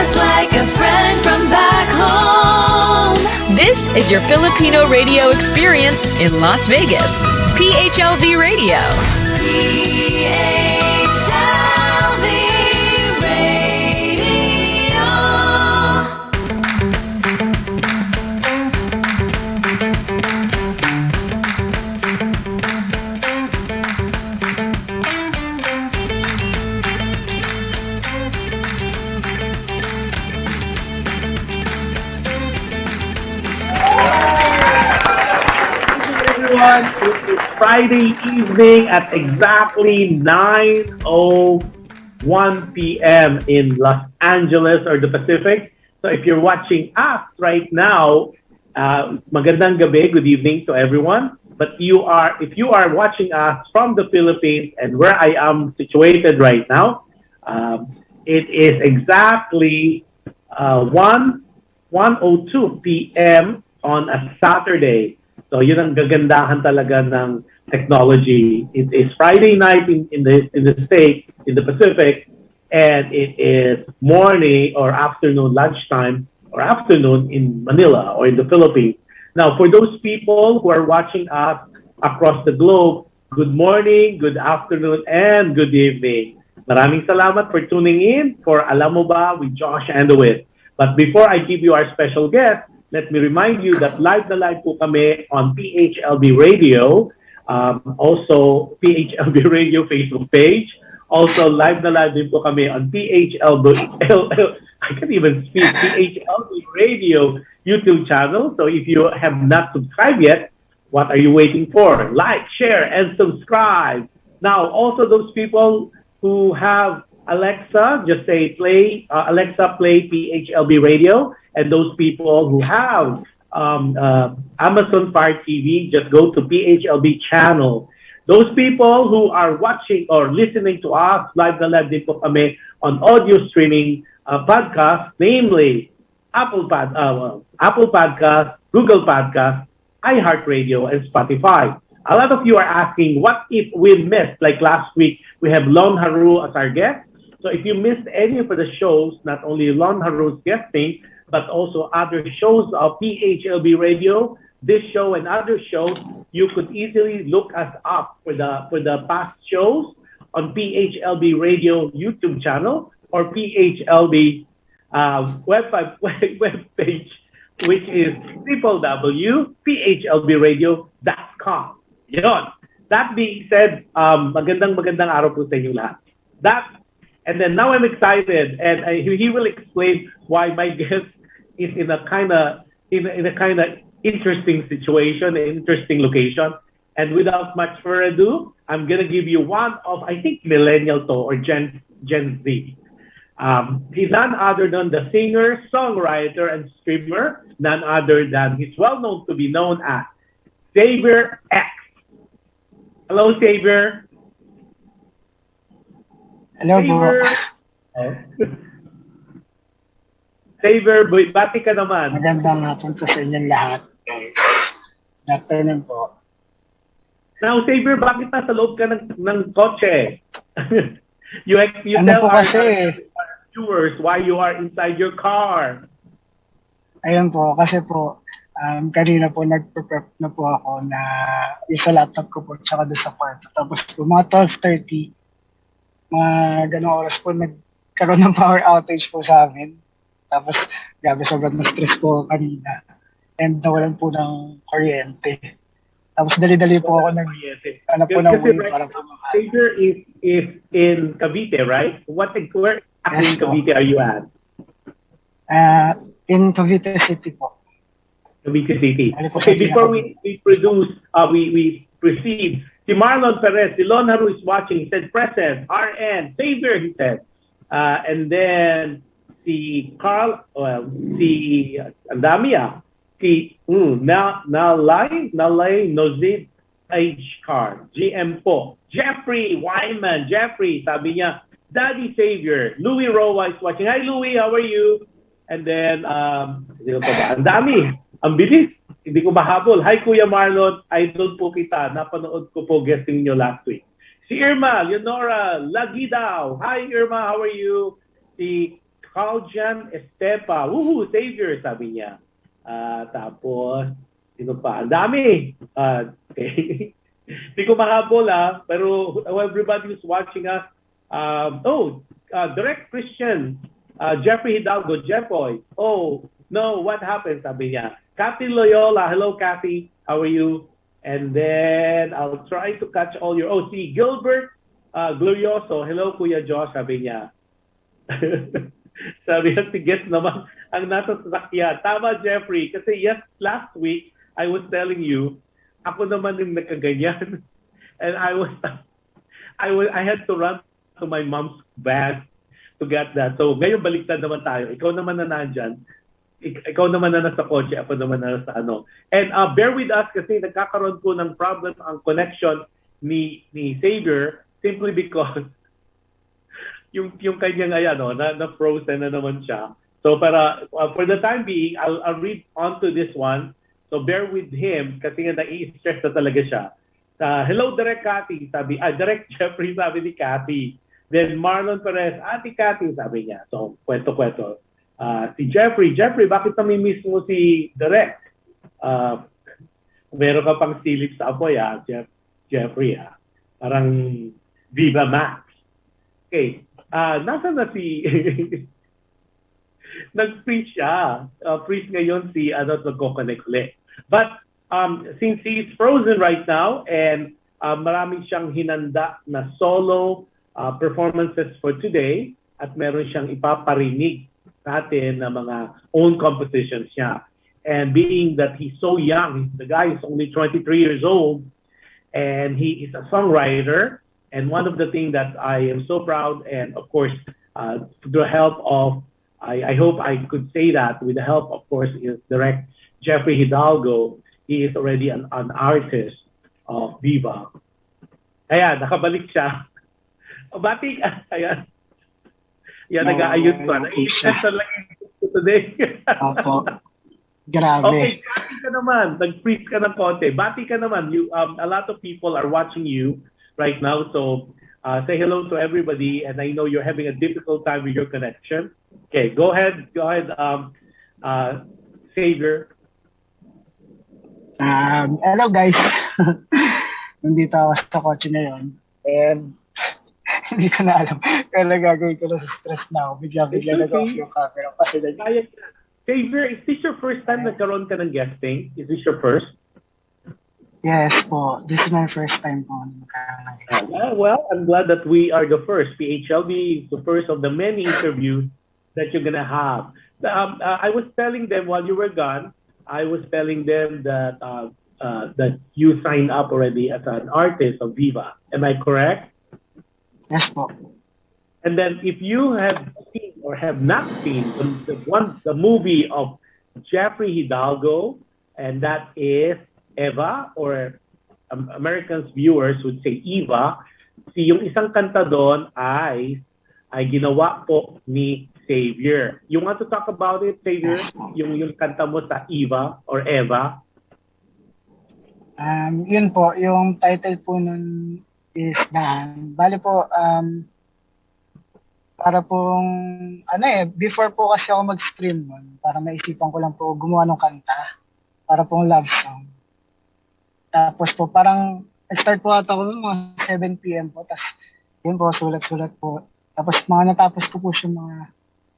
just like a friend from back home. This is your Filipino radio experience in Las Vegas. PHLV Radio. PHLV Radio. Everyone, it is Friday evening at exactly 9:01 p.m. in Los Angeles or the Pacific. So if you're watching us right now, magandang gabi, good evening to everyone. But if you are watching us from the Philippines and where I am situated right now, it is exactly 1:02 p.m. on a Saturday. So yun ang gagandahan talaga ng technology. It is Friday night in the States, in the Pacific, and it is morning or afternoon, lunchtime or afternoon in Manila or in the Philippines. Now, for those people who are watching us across the globe, good morning, good afternoon, and good evening. Maraming salamat for tuning in for Alam Mo Ba with Jush Andowitt. But before I give you our special guest, let me remind you that live na live po kami on PHLV Radio, also PHLV Radio Facebook page. Also live na live din po kami on PHLV, I can't even speak, PHLV Radio YouTube channel. So if you have not subscribed yet, what are you waiting for? Like, share, and subscribe. Now, also those people who have Alexa, just say play, Alexa play PHLV Radio. And those people who have Amazon Fire TV, just go to PHLV channel. Those people who are watching or listening to us live na live din po kami on audio streaming podcast, namely Apple Podcast, Google Podcast, iHeartRadio, and Spotify. A lot of you are asking, what if we missed, like last week, we have Lon Haru as our guest. So if you missed any of the shows, not only Lon Haru's guesting, but also other shows of PHLV Radio, this show and other shows, you could easily look us up for the past shows on PHLV Radio YouTube channel or PHLV web page, which is www.phlvradio.com. Yon. That being said, magandang araw po sa inyo lahat. And then now I'm excited, and he will explain why my guest is in a kind of interesting situation, an interesting location. And without much further ado, I'm gonna give you one of, I think, millennial to or Gen Z. He's none other than the singer, songwriter, and streamer. None other than he's well known to be known as XAVIER X. Hello, XAVIER. Hello, bro. XAVIER, bati ka naman. Magandang hapon po sa inyong lahat. Good afternoon po. Now, XAVIER, bakit nasa loob ka ng kotse? you ano tell po our viewers why you are inside your car. Ayun po, kasi po, kanina po nag-prep na po ako na isa laptop ko po tsaka doon sa kwarto. Tapos po, mga 12:30, mga ganong oras po, nagkaroon ng power outage po sa amin. Tapos, grabe, sobrang na-stress po kanina. And nawalan po ng kuryente. Tapos, dali-dali po ako ano po na uwi para po mahal. XAVIER is in Cavite, right? Where in Cavite are you at? In Cavite City po. Cavite City. Okay, before we proceed, si Marlon Perez, si Lon Haru is watching. He said, present, RN, XAVIER, he said. And then, si KARL, si Andamia, si Nalay, Nozid, H. KARL, GM po. Jeffrey Wyman, sabi niya, Daddy XAVIER. Louis Roa is watching. Hi, Louis, how are you? And then, ang dami. Ang bilis. Hindi ko mahabol. Hi, Kuya Marlon. Idol po kita. Napanood ko po guesting nyo last week. Si Irma, Leonora, Lagidaw. Hi, Irma. How are you? Si Carl Estepa. Woohoo, Savior, sabi niya. Tapos, sino pa? Ang dami. Okay. Hindi ko mahabol pero everybody who's watching us, Direct Christian, Jeffrey Hidalgo, Jeffoy. Oh, no, what happened? Sabi niya. Kathy Loyola, hello Kathy, how are you? And then I'll try to catch all your, si Gilbert Glorioso, hello Kuya Josh, sabi niya. Sabi niya, si Guess naman ang nasa sasakyan. Tama Jeffrey, kasi yes, last week, I was telling you, ako naman yung nakaganyan. And I had to run to my mom's bag to get that. So ngayon baliktad naman tayo. Ikaw naman na nandyan. Ikaw naman na nasa kotse, ako naman na nasa ano. And bear with us kasi nagkakaroon po ng problem ang connection ni Xavier simply because yung kanyang na frozen na naman siya. So para for the time being, I'll read on to this one. So bear with him kasi nga nai-stress na talaga siya. Hello Direct Cathy, Direct Jeffrey sabi ni Cathy. Then Marlon Perez, Ate Cathy sabi niya. So kwento-kwento. Si Jeffrey, bakit namimiss mo si Direct? Meron ka pang silip sa apoy, Jeffrey, Parang Viva Max. Okay. Nasaan na si... Nag-freeze siya. Freeze ngayon si nagko-connect ulit. But since he's frozen right now and maraming siyang hinanda na solo performances for today at meron siyang ipaparinig natin na mga own compositions niya. And being that he's so young, the guy is only 23 years old, and he is a songwriter. And one of the things that I am so proud, and of course, with the help of, I hope I could say that, with the help, of course, is Direct Jeffrey Hidalgo. He is already an artist of Viva. Ayan, nakabalik siya. Batik, ayan. Yan, nag-aayos pa. Nag-iisip na lang today. Opo. Grabe. Okay, bati ka naman. Nag-freeze ka ng konti. Bati ka naman. A lot of people are watching you right now. So, say hello to everybody. And I know you're having a difficult time with your connection. Okay, go ahead, Xavier. Hello, guys. Nandito ako sa kotse ngayon. And hindi ko na alam. Kaya gagawin ko na sa stress na ako. Bigla nag-off yung camera. Kasi Xavier, is this your first time nagkaroon ka ng guesting? Is this your first? Yes po. This is my first time po. Well, I'm glad that we are the first. PHLV is the first of the many interviews that you're going to have. I was telling them while you were gone, I was telling them that that you signed up already as an artist of Viva. Am I correct? Yes po. And then if you have seen or have not seen the movie of Jeffrey Hidalgo, and that is Eva, or Americans viewers would say Eva, yung isang kanta doon ay ginawa po ni Xavier. You want to talk about it, Xavier? Yung kanta mo sa Eva or Eva? Yun po, yung title po nun is Dahan. Bali po, para pong, before po kasi ako mag-stream nun, para naisipan ko lang po gumawa ng kanta, para pong love song. Tapos po, parang, start po ata ko mga 7 p.m. po, tapos yun po, sulat-sulat po. Tapos mga natapos ko po siya mga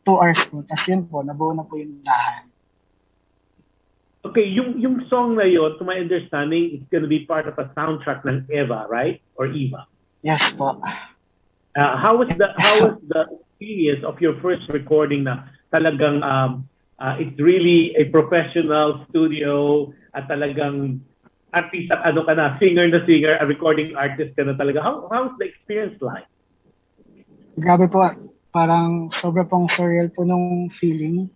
2 hours po, tapos yun po, nabuo na po yung Dahan. Okay, yung song na yun, to my understanding, it's gonna be part of a soundtrack ng Eva, right? Or Eva? Yes po. How was the experience of your first recording na talagang it's really a professional studio at talagang artist at singer, a recording artist ka na talaga. How's the experience like? Grabe po, parang sobra pong surreal po nung feeling.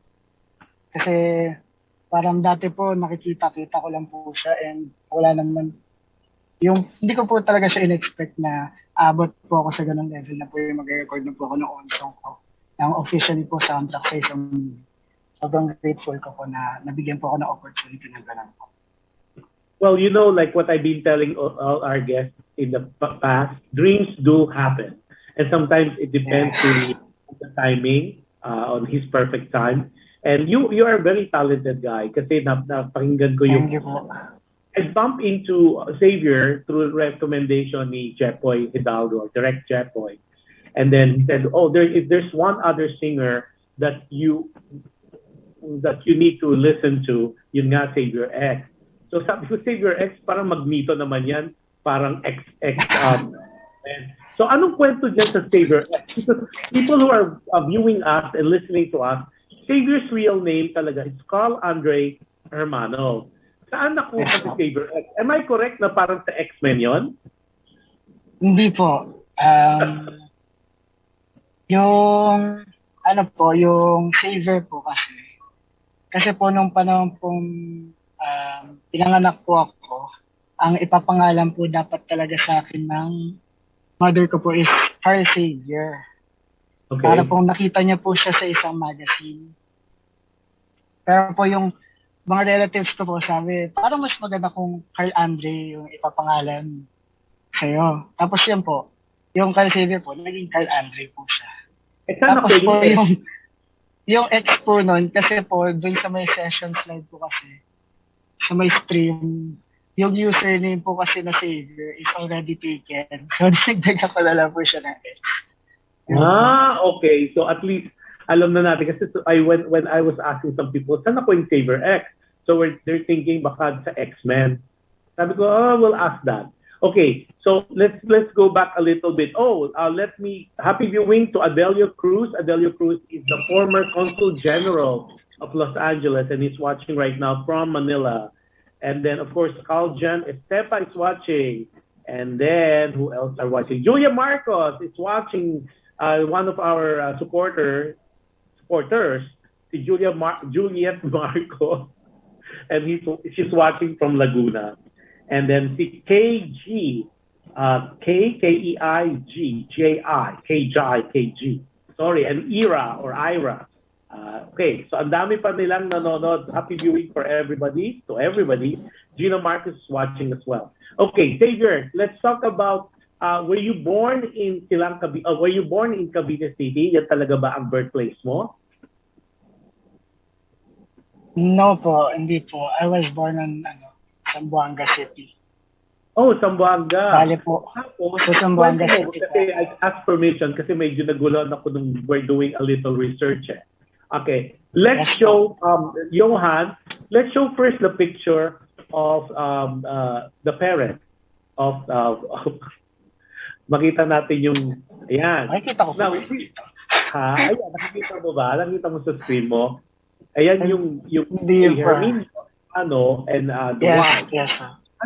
Kasi parang dati po nakikita ko lang po siya and wala naman hindi ko po talaga siya in-expect na abot po ako sa ganung level na po yung mag-record na po ako ng own song ko. Nang officially po soundtrack sa isang movie. Sobrang grateful ko po na nabigyan po ako ng opportunity na ganun po. Well, like what I've been telling all our guests in the past, dreams do happen. And sometimes it depends really on the timing on his perfect time. And you are a very talented guy kasi napakinggan ko yung... Thank you po. I bumped into Xavier through recommendation ni Jepoy Hidalgo, direct Jepoy. And then he said, oh, if there's one other singer that you need to listen to, yun nga, Xavier X. So sabi ko, Xavier X, parang Magneto naman yan, parang XX. So anong kwento dyan sa Xavier X? Because people who are viewing us and listening to us, Xavier's real name talaga is KARL ANDREI HERMANO. Saan nakuha si Xavier X? Am I correct na parang sa X-Men yon? Hindi po. Yung Xavier po kasi po nung panahon pong pinanganak po ako, ang ipapangalan po dapat talaga sa akin ng mother ko po is KARL Xavier. Okay. Para po nakita niya po siya sa isang magazine. Pero po yung mga relatives ko po sabi, parang mas maganda kung KARL ANDREI yung ipapangalan sa'yo. Tapos yun po, yung KARL Xavier po, naging KARL ANDREI po siya. Tapos po yung ex po nun, kasi po dun sa may session slide po kasi, sa may stream, yung username po kasi na Xavier is already taken. So, nagdaga ko na lang po siya ng ex. Okay. So at least, alam na natin. Kasi when I was asking some people, saan ako yung Xavier X? So they're thinking baka sa X-Men. Sabi ko, we'll ask that. Okay, so let's go back a little bit. Happy viewing to Adelio Cruz. Adelio Cruz is the former Consul General of Los Angeles and he's watching right now from Manila. And then, of course, Carl Jan Estepa is watching. And then, who else are watching? Julia Marcos is watching, one of our supporters, si Juliet Marcos. And she's watching from Laguna. And then si KG, KEIG, sorry, and Ira. Okay, so ang dami pa nilang nanonood. Happy viewing for everybody, to everybody. Gina Marcus is watching as well. Okay, Xavier, let's talk about, were you born in Cavite City? Yan talaga ba ang birthplace mo? No po, hindi po. I was born in Zamboanga City. Oh, Zamboanga. Bale po. So Zamboanga City. Kasi I asked permission kasi medyo nagulan ako nung we're doing a little research. Okay, let's show Johan. Let's show first the picture of the parent of makita natin yung ayan. Nakikita ko. Now, ayan, nakikita mo ba? Nakikita mo sa screen mo? Ayan yung Hermino, and the wife. Yes.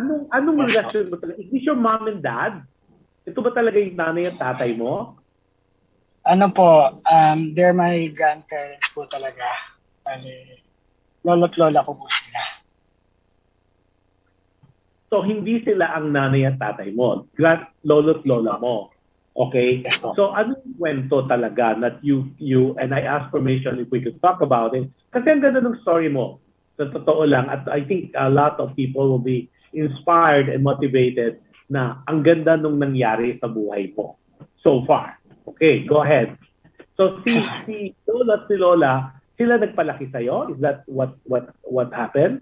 Anong relasyon mo talaga? Is this your mom and dad? Ito ba talaga yung nanay at tatay mo? Ano po, they're my grandparents po talaga. Lolo't lola ko po sila. So, hindi sila ang nanay at tatay mo. Lolo't lola mo. Okay? Yes, so, anong kwento talaga that you, and I asked permission if we could talk about it. Kasi ang ganda ng story mo. Sa totoo lang. At I think a lot of people will be inspired and motivated na ang ganda nung nangyari sa buhay mo. So far. Okay, go ahead. So, si Lola at si Lola, sila nagpalaki sa'yo? Is that what happened?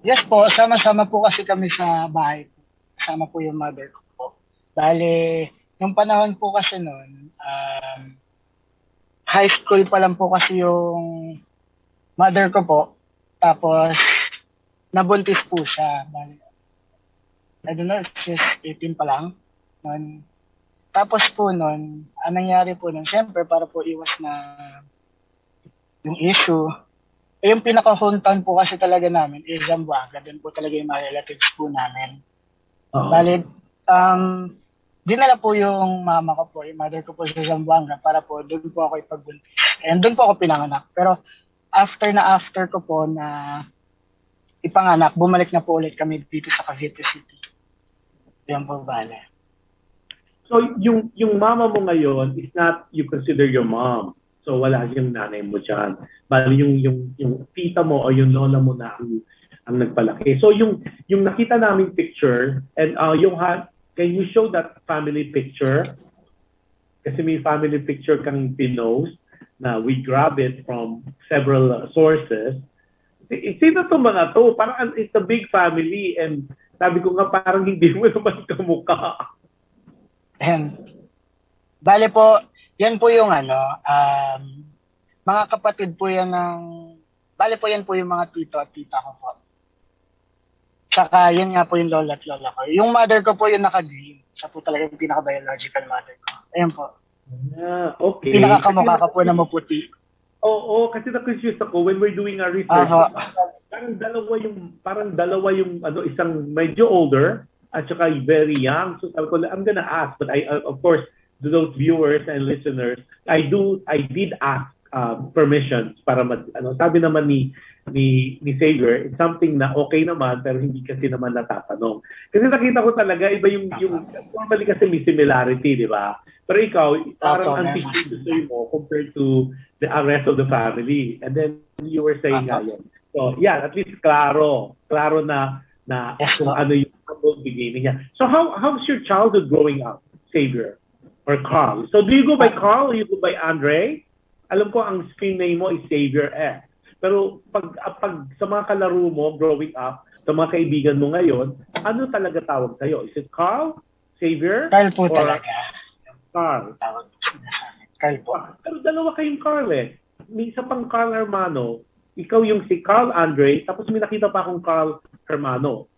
Yes po, sama-sama po kasi kami sa bahay. Kasama po yung mother ko po. Bale, nung panahon po kasi noon, high school pa lang po kasi yung mother ko po. Tapos, nabuntis po siya. Bale, I don't know, she's 18 pa lang. Tapos po noon, ang nangyari po noon, syempre para po iwas na yung issue, yung pinaka-hometown po kasi talaga namin is Zamboanga. Doon po talaga yung mga relatives po namin. Bale, dinala po yung mama ko po, yung mother ko po sa Zamboanga para po doon po ako ipagbuntis. And doon po ako pinanganak. Pero after ko po na ipanganak, bumalik na po ulit kami dito sa Cavite City. Yan po, bale. So, yung mama mo ngayon is not you consider your mom. So, wala yung nanay mo dyan. Bali, yung tita mo o yung lola mo na ang nagpalaki. So, yung nakita naming picture, and can you show that family picture? Kasi may family picture kang pinost. na we grab it from several sources. Sino itong mga to? Parang it's a big family and sabi ko nga parang hindi mo naman kamukha. Bale po, yan po yung mga kapatid po yan bale po yan po yung mga tito at tita ko po. Tsaka yan nga po yung lola at lola ko. Yung mother ko po yung naka-green. Siya po talaga yung pinaka-biological mother ko. Ayan po. Okay. Pinaka-kamukha ka po na maputi. Oo, kasi na-confuse ako when we're doing our research. Parang dalawa yung isang medyo older at saka very young. So sabi ko, I'm gonna ask, but I of course to those viewers and listeners, I did ask permissions para sabi naman ni Xavier, it's something na okay naman pero hindi kasi naman natatanong. Kasi nakita ko talaga iba yung normally kasi may similarity, di ba? Pero ikaw, parang anticipated mo compared to the rest of the family. And then you were saying yun. So, yeah, at least klaro na kung ano yung humble beginning niya. So, how's your childhood growing up, Xavier? Or Karl? So, do you go by Karl or you go by Andre? Alam ko, ang screen name mo is XAVIER X. Pero pag sa mga kalaro mo growing up, sa mga kaibigan mo ngayon, ano talaga tawag sa'yo? Is it Karl? Xavier? Karl po talaga. Karl. Karl po. Pero dalawa kayong Karl eh. May isa pang KARL Hermano. Ikaw yung si KARL Andrei, tapos may nakita pa akong KARL Hermano.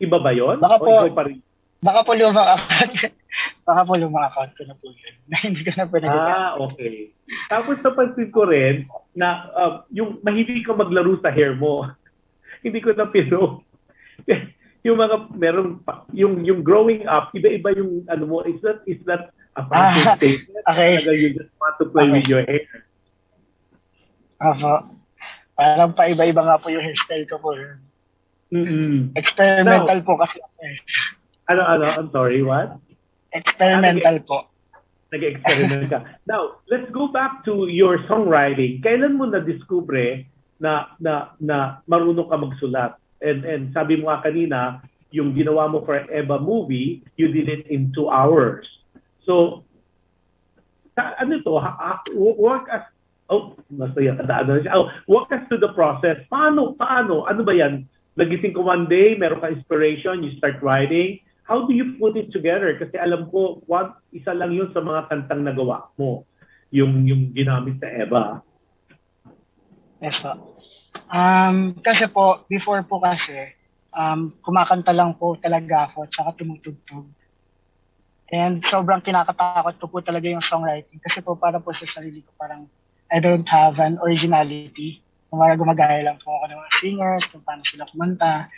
Iba ba yun? Baka po, ikaw pa rin? Baka po lumang account ko na po yun. Hindi ko na po nagiging. Okay. Tapos napansin ko rin na yung mahilig ka maglaro sa hair mo. Hindi ko na pino. Yung mga yung growing up, iba-iba yung mo, is that a fashion statement? Okay. You just want to play with your hair. Parang pa-iba-iba nga po yung hairstyle ko po. Experimental po kasi. Ano? I'm sorry, what? Experimental po. Nag-experiment ka. Now, let's go back to your songwriting. Kailan mo na-discover na marunong ka magsulat? And sabi mo nga kanina, yung ginawa mo for Eva movie, you did it in 2 hours. So, walk us to the process. Paano? Ano ba yan? Nagising ko one day, meron ka inspiration, you start writing. How do you put it together? Kasi alam ko, isa lang yun sa mga kantang nagawa mo. Yung ginamit sa Eva. Yes po. Kasi po, before po kasi, kumakanta lang po talaga ako at saka tumutugtog. And sobrang kinakatakot ko po talaga yung songwriting. Kasi po para po sa sarili ko parang I don't have an originality. Kumara gumagaya lang po ako ng mga singers, kung paano sila kumanta.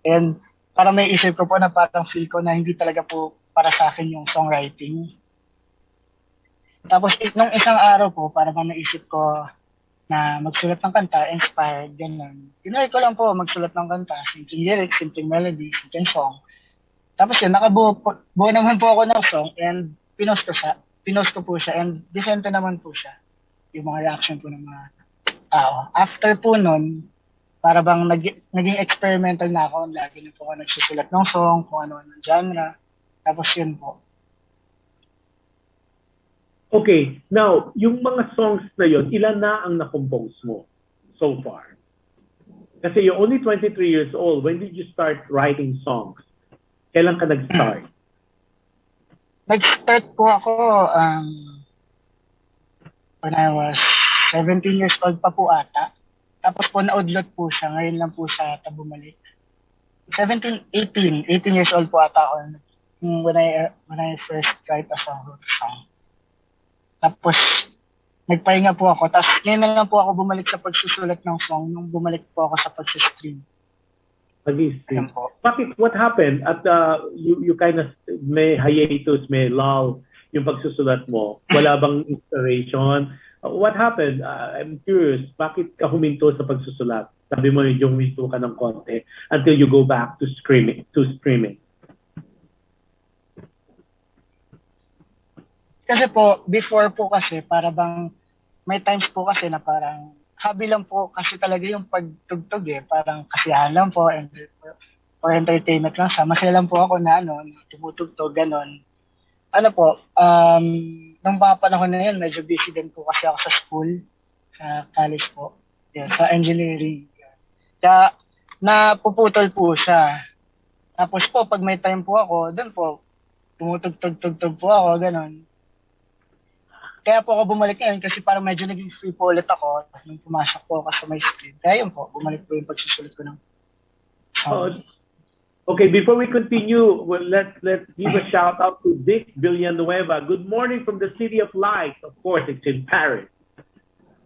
And parang may isip ko po na parang feel ko na hindi talaga po para sa akin yung songwriting. Tapos nung isang araw po, parang naisip ko na magsulat ng kanta, inspired, gano'n. Tinry ko lang po magsulat ng kanta, simpleng lyrics, simpleng melody, simpleng song. Tapos yun, nakabuo naman po ako ng song and pinost ko po siya and decente naman po siya. Yung mga reaction po ng mga tao. After po nun, para bang naging experimental na ako. Lagi na po ako nagsusulat ng song, kung ano ng genre. Tapos yun po. Okay. Now, yung mga songs na yun, ilan na ang na-compose mo so far? Kasi you're only 23 years old. When did you start writing songs? Kailan ka nag-start? Nag-start po ako when I was 17 years old pa po ata. Tapos po naudlot po siya. Ngayon lang po siya bumalik. 18 years old po ata ako when I first tried a song. Tapos nagpahinga po ako. Tapos ngayon na lang po ako bumalik sa pagsusulat ng song nung bumalik po ako sa pag-stream. Pag-stream. Bakit? What happened? At you kind of may hiatus, may lull yung pagsusulat mo. Wala bang inspiration? What happened? I'm curious. Bakit ka huminto sa pagsusulat? Sabi mo yung huminto ka ng konti until you go back to streaming. Kasi po, before po kasi, para bang may times po kasi na parang hobby lang po kasi talaga yung pagtugtog eh. Parang kasiyahan lang po for entertainment lang siya. Masaya lang po ako na tumutugtog, ganon. nung mga panahon na yun, medyo busy din po kasi ako sa school, sa college po. Yeah, sa engineering. Kaya napuputol po siya. Tapos po, pag may time po ako, doon po, tumutugtog-tugtog po ako, ganon. Kaya po ako bumalik ngayon kasi parang medyo naging free po ulit ako nung pumasok po ako sa my stream. Kaya yun po, bumalik po yung pagsusulit ko ng songs. Okay, before we continue, well, let's give a shout out to Dick Villanueva. Good morning from the City of Light. Of course, it's in Paris.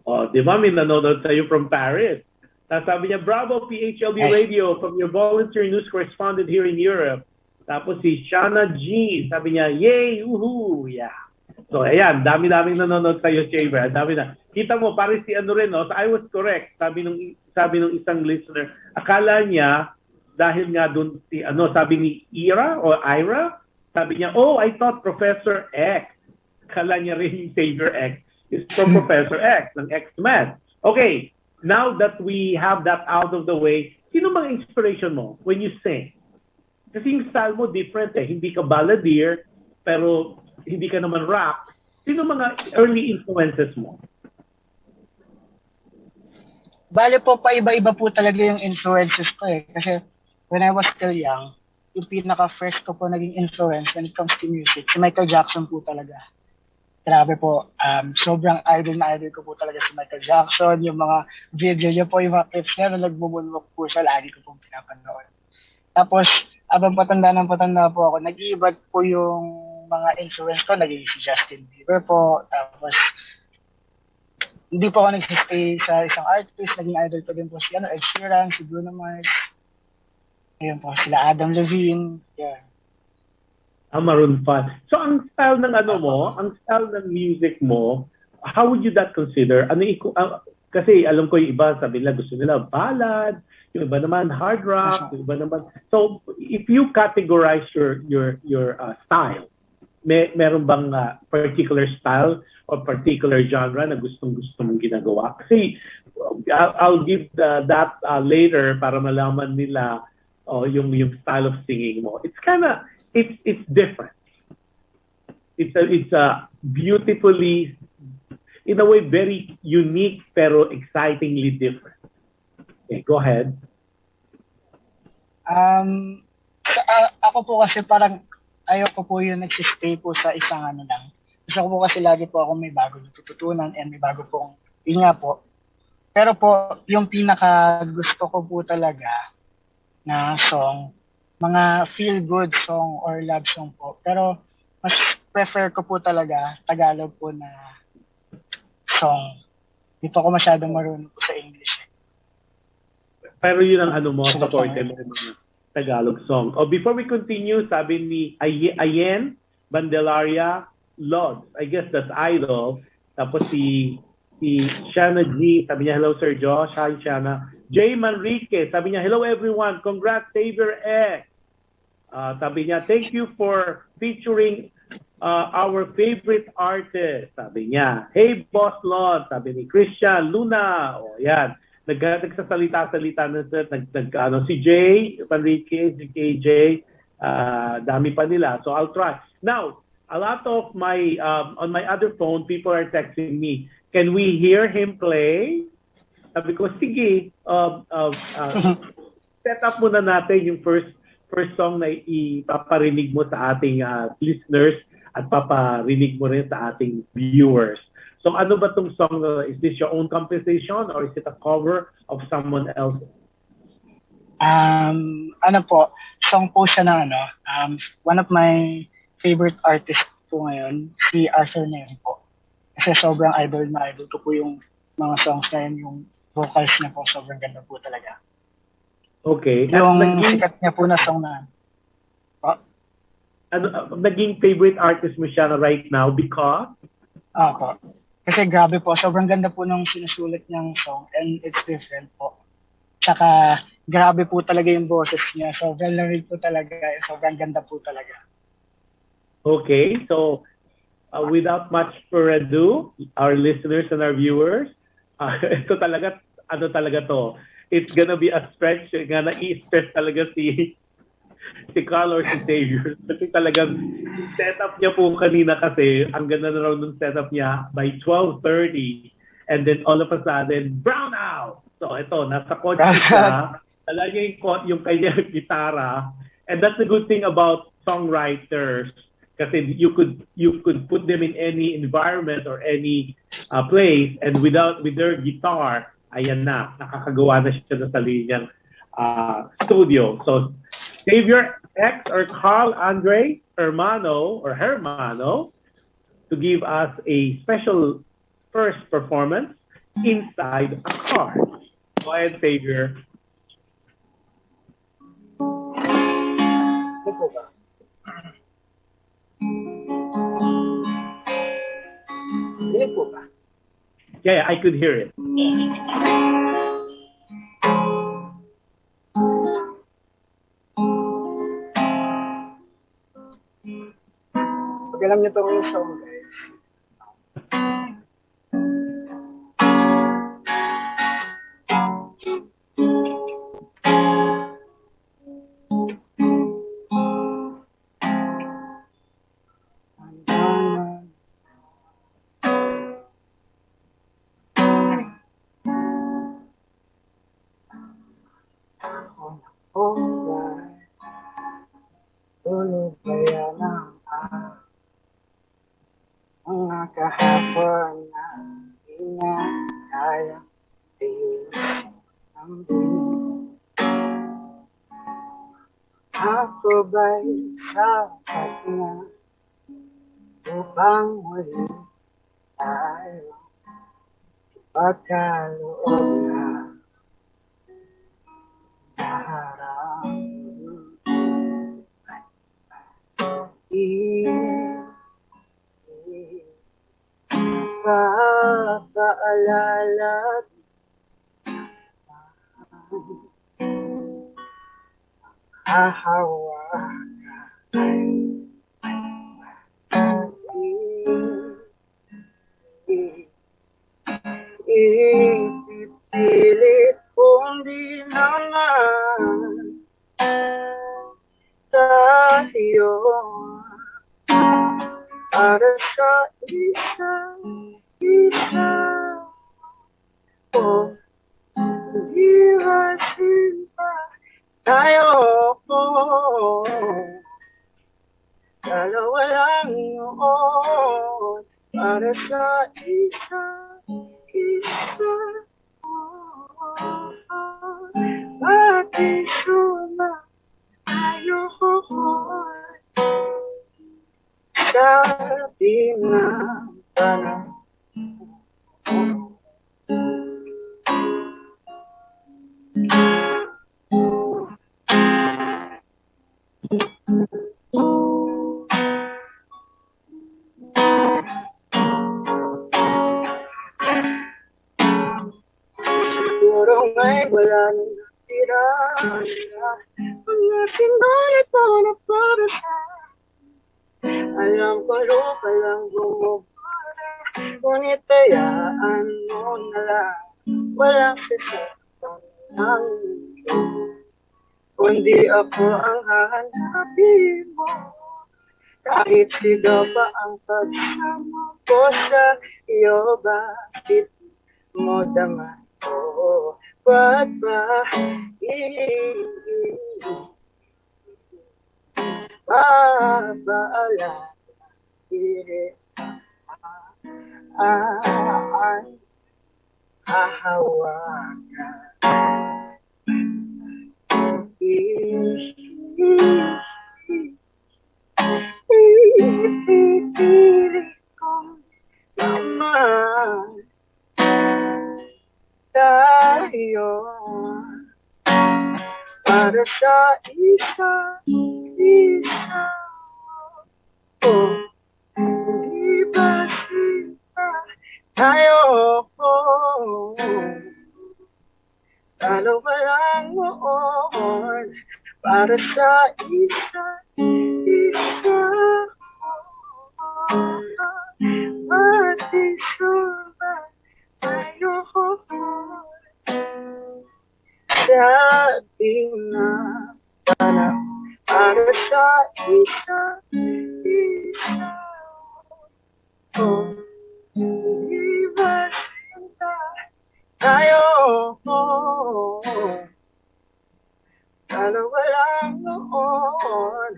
Oh, di ba may nanonood sa'yo from Paris? Tapos sabi niya, bravo PHLV Radio from your volunteer news correspondent here in Europe. Tapos si Shana G, sabi niya, yay, woohoo, yeah. So ayan, dami-daming nanonood sa'yo, Xavier. Dami na. Kita mo, parang si ano rin, no? So I was correct. Sabi nung isang listener, akala niya, dahil nga dun si ano sabi ni Ira, sabi niya, oh, I thought Professor X. Kala niya rin yung Xavier X is from Professor X ng X-Men. Okay, now that we have that out of the way, sino mga inspiration mo when you sing? Kasi yung style mo different eh. Hindi ka balladeer, pero hindi ka naman rap. Sino mga early influences mo? Bale po, paiba-iba po talaga yung influences ko eh. Kasi when I was still young, yung pinaka-first ko po naging influence when it comes to music, si Michael Jackson po talaga. Grabe po, sobrang idol na idol ko po talaga si Michael Jackson. Yung mga video niya po, yung mga clips niya na nagbumunwak po siya, lagi ko pong pinapanood. Tapos, abang patanda po ako, nag-iibat po yung mga influence ko, naging si Justin Bieber po, tapos hindi po ako nagsistay sa isang artist, naging idol ko din po si Ed Sheeran, si Bruno Mars, ayun po, sila Adam Levine, yeah. Maroon 5. So ang style ng ano mo, ang style ng music mo, how would you that consider? Kasi alam ko yung iba, sabi nila gusto nila ballad, yung iba naman hard rock, yung iba naman. So if you categorize your style, meron bang particular style or particular genre na gustong-gusto mong ginagawa? Kasi I'll give that later para malaman nila yung style of singing mo. It's different. It's a beautifully, in a way, very unique pero excitingly different. Okay, go ahead. Ako po kasi parang ayoko po yung nagsistay po sa isang ano lang. Gusto ko po kasi lagi po ako may bago natututunan and may bago pong, yun nga po. Pero po, yung pinaka gusto ko po talaga na song, mga feel-good song or love song po. Pero mas prefer ko po talaga Tagalog po na song. Hindi po ako masyadong marunong po sa English. Pero yun ang ano mo, supported mo mga Tagalog song. Before we continue, sabi ni Ayen Bandelaria Lods. I guess that's Idol. Tapos si Shana G, sabi niya, hello Sir Josh. Hi Shana. Jay Manrique, sabi niya, hello everyone. Congrats XAVIER X. Sabi niya, thank you for featuring our favorite artist. Sabi niya, hey Boss Lon. Sabi ni Christian Luna. O yan. Nagsasalita-salita na si Jay Manrique, si KJ. Dami pa nila. So I'll try. Now, a lot of my, on my other phone, people are texting me, can we hear him play? Sabi ko, sige, set up muna natin yung first song na ipaparinig mo sa ating listeners at paparinig mo rin sa ating viewers. So ano ba tong song? Is this your own composition or is it a cover of someone else? Ano po, song po siya ng one of my favorite artists po ngayon, si Arthur Neri po. Kasi sobrang idol ko po yung mga songs na yun, yung vocals niya po, sobrang ganda po talaga. Okay. Yung sikat niya po na song na naging favorite artist mo siya right now because? Po. Kasi grabe po, sobrang ganda po nung sinusulit niyang song and it's different po. Tsaka grabe po talaga yung boses niya. Sobrang lamig po talaga. Sobrang ganda po talaga. Okay, so without much further ado, our listeners and our viewers, ito talaga, to? It's gonna be a stretch. Gonna i-stretch talaga si si Carl or si Xavier. Kasi talagang setup niya po kanina kasi, ang ganda na raw ng setup niya by 12:30 and then all of a sudden, brown out! So ito, nasa kotse siya, alam niya yung kanyang gitara, and that's the good thing about songwriters kasi you could put them in any environment or any place and with their guitar, ayan na, nakakagawa na siya sa sarili niyang studio. So, XAVIER X or KARL ANDREI HERMANO to give us a special first performance inside a car. Go ahead, XAVIER. Yeah, I could hear it. Pag alam niyo itong song, guys. Tulog kaya ng mga kahapon na hindi na kaya ayusin ang buhay. Ako ba'y sapat na upang muli tayo pagkaloob na naharap? Paalala ipipilit kong di naman tayo para sa isa o iwasin pa tayo ko dalawa lang noon para sa isa pati suma tayo sabi na tanong siguro ngay wala nang natira siya mga simbalik ko na para sa alam ko lupa lang bumubara ngunit tayaan mo na lang walang sasaktan ng mundo kundi ako ang hahanapin mo kahit sigaw pa ang pagsama ko sa iyo bakit mo daman ko ba't ba babaalala ay hahawakan ipipilit ko naman tayo para sa isa oh, hindi ba sila tayo ko dalawa lang noon para sa isa pati suma tayo sabi na para para sa isa oh, iba sinta tayo sana walang noon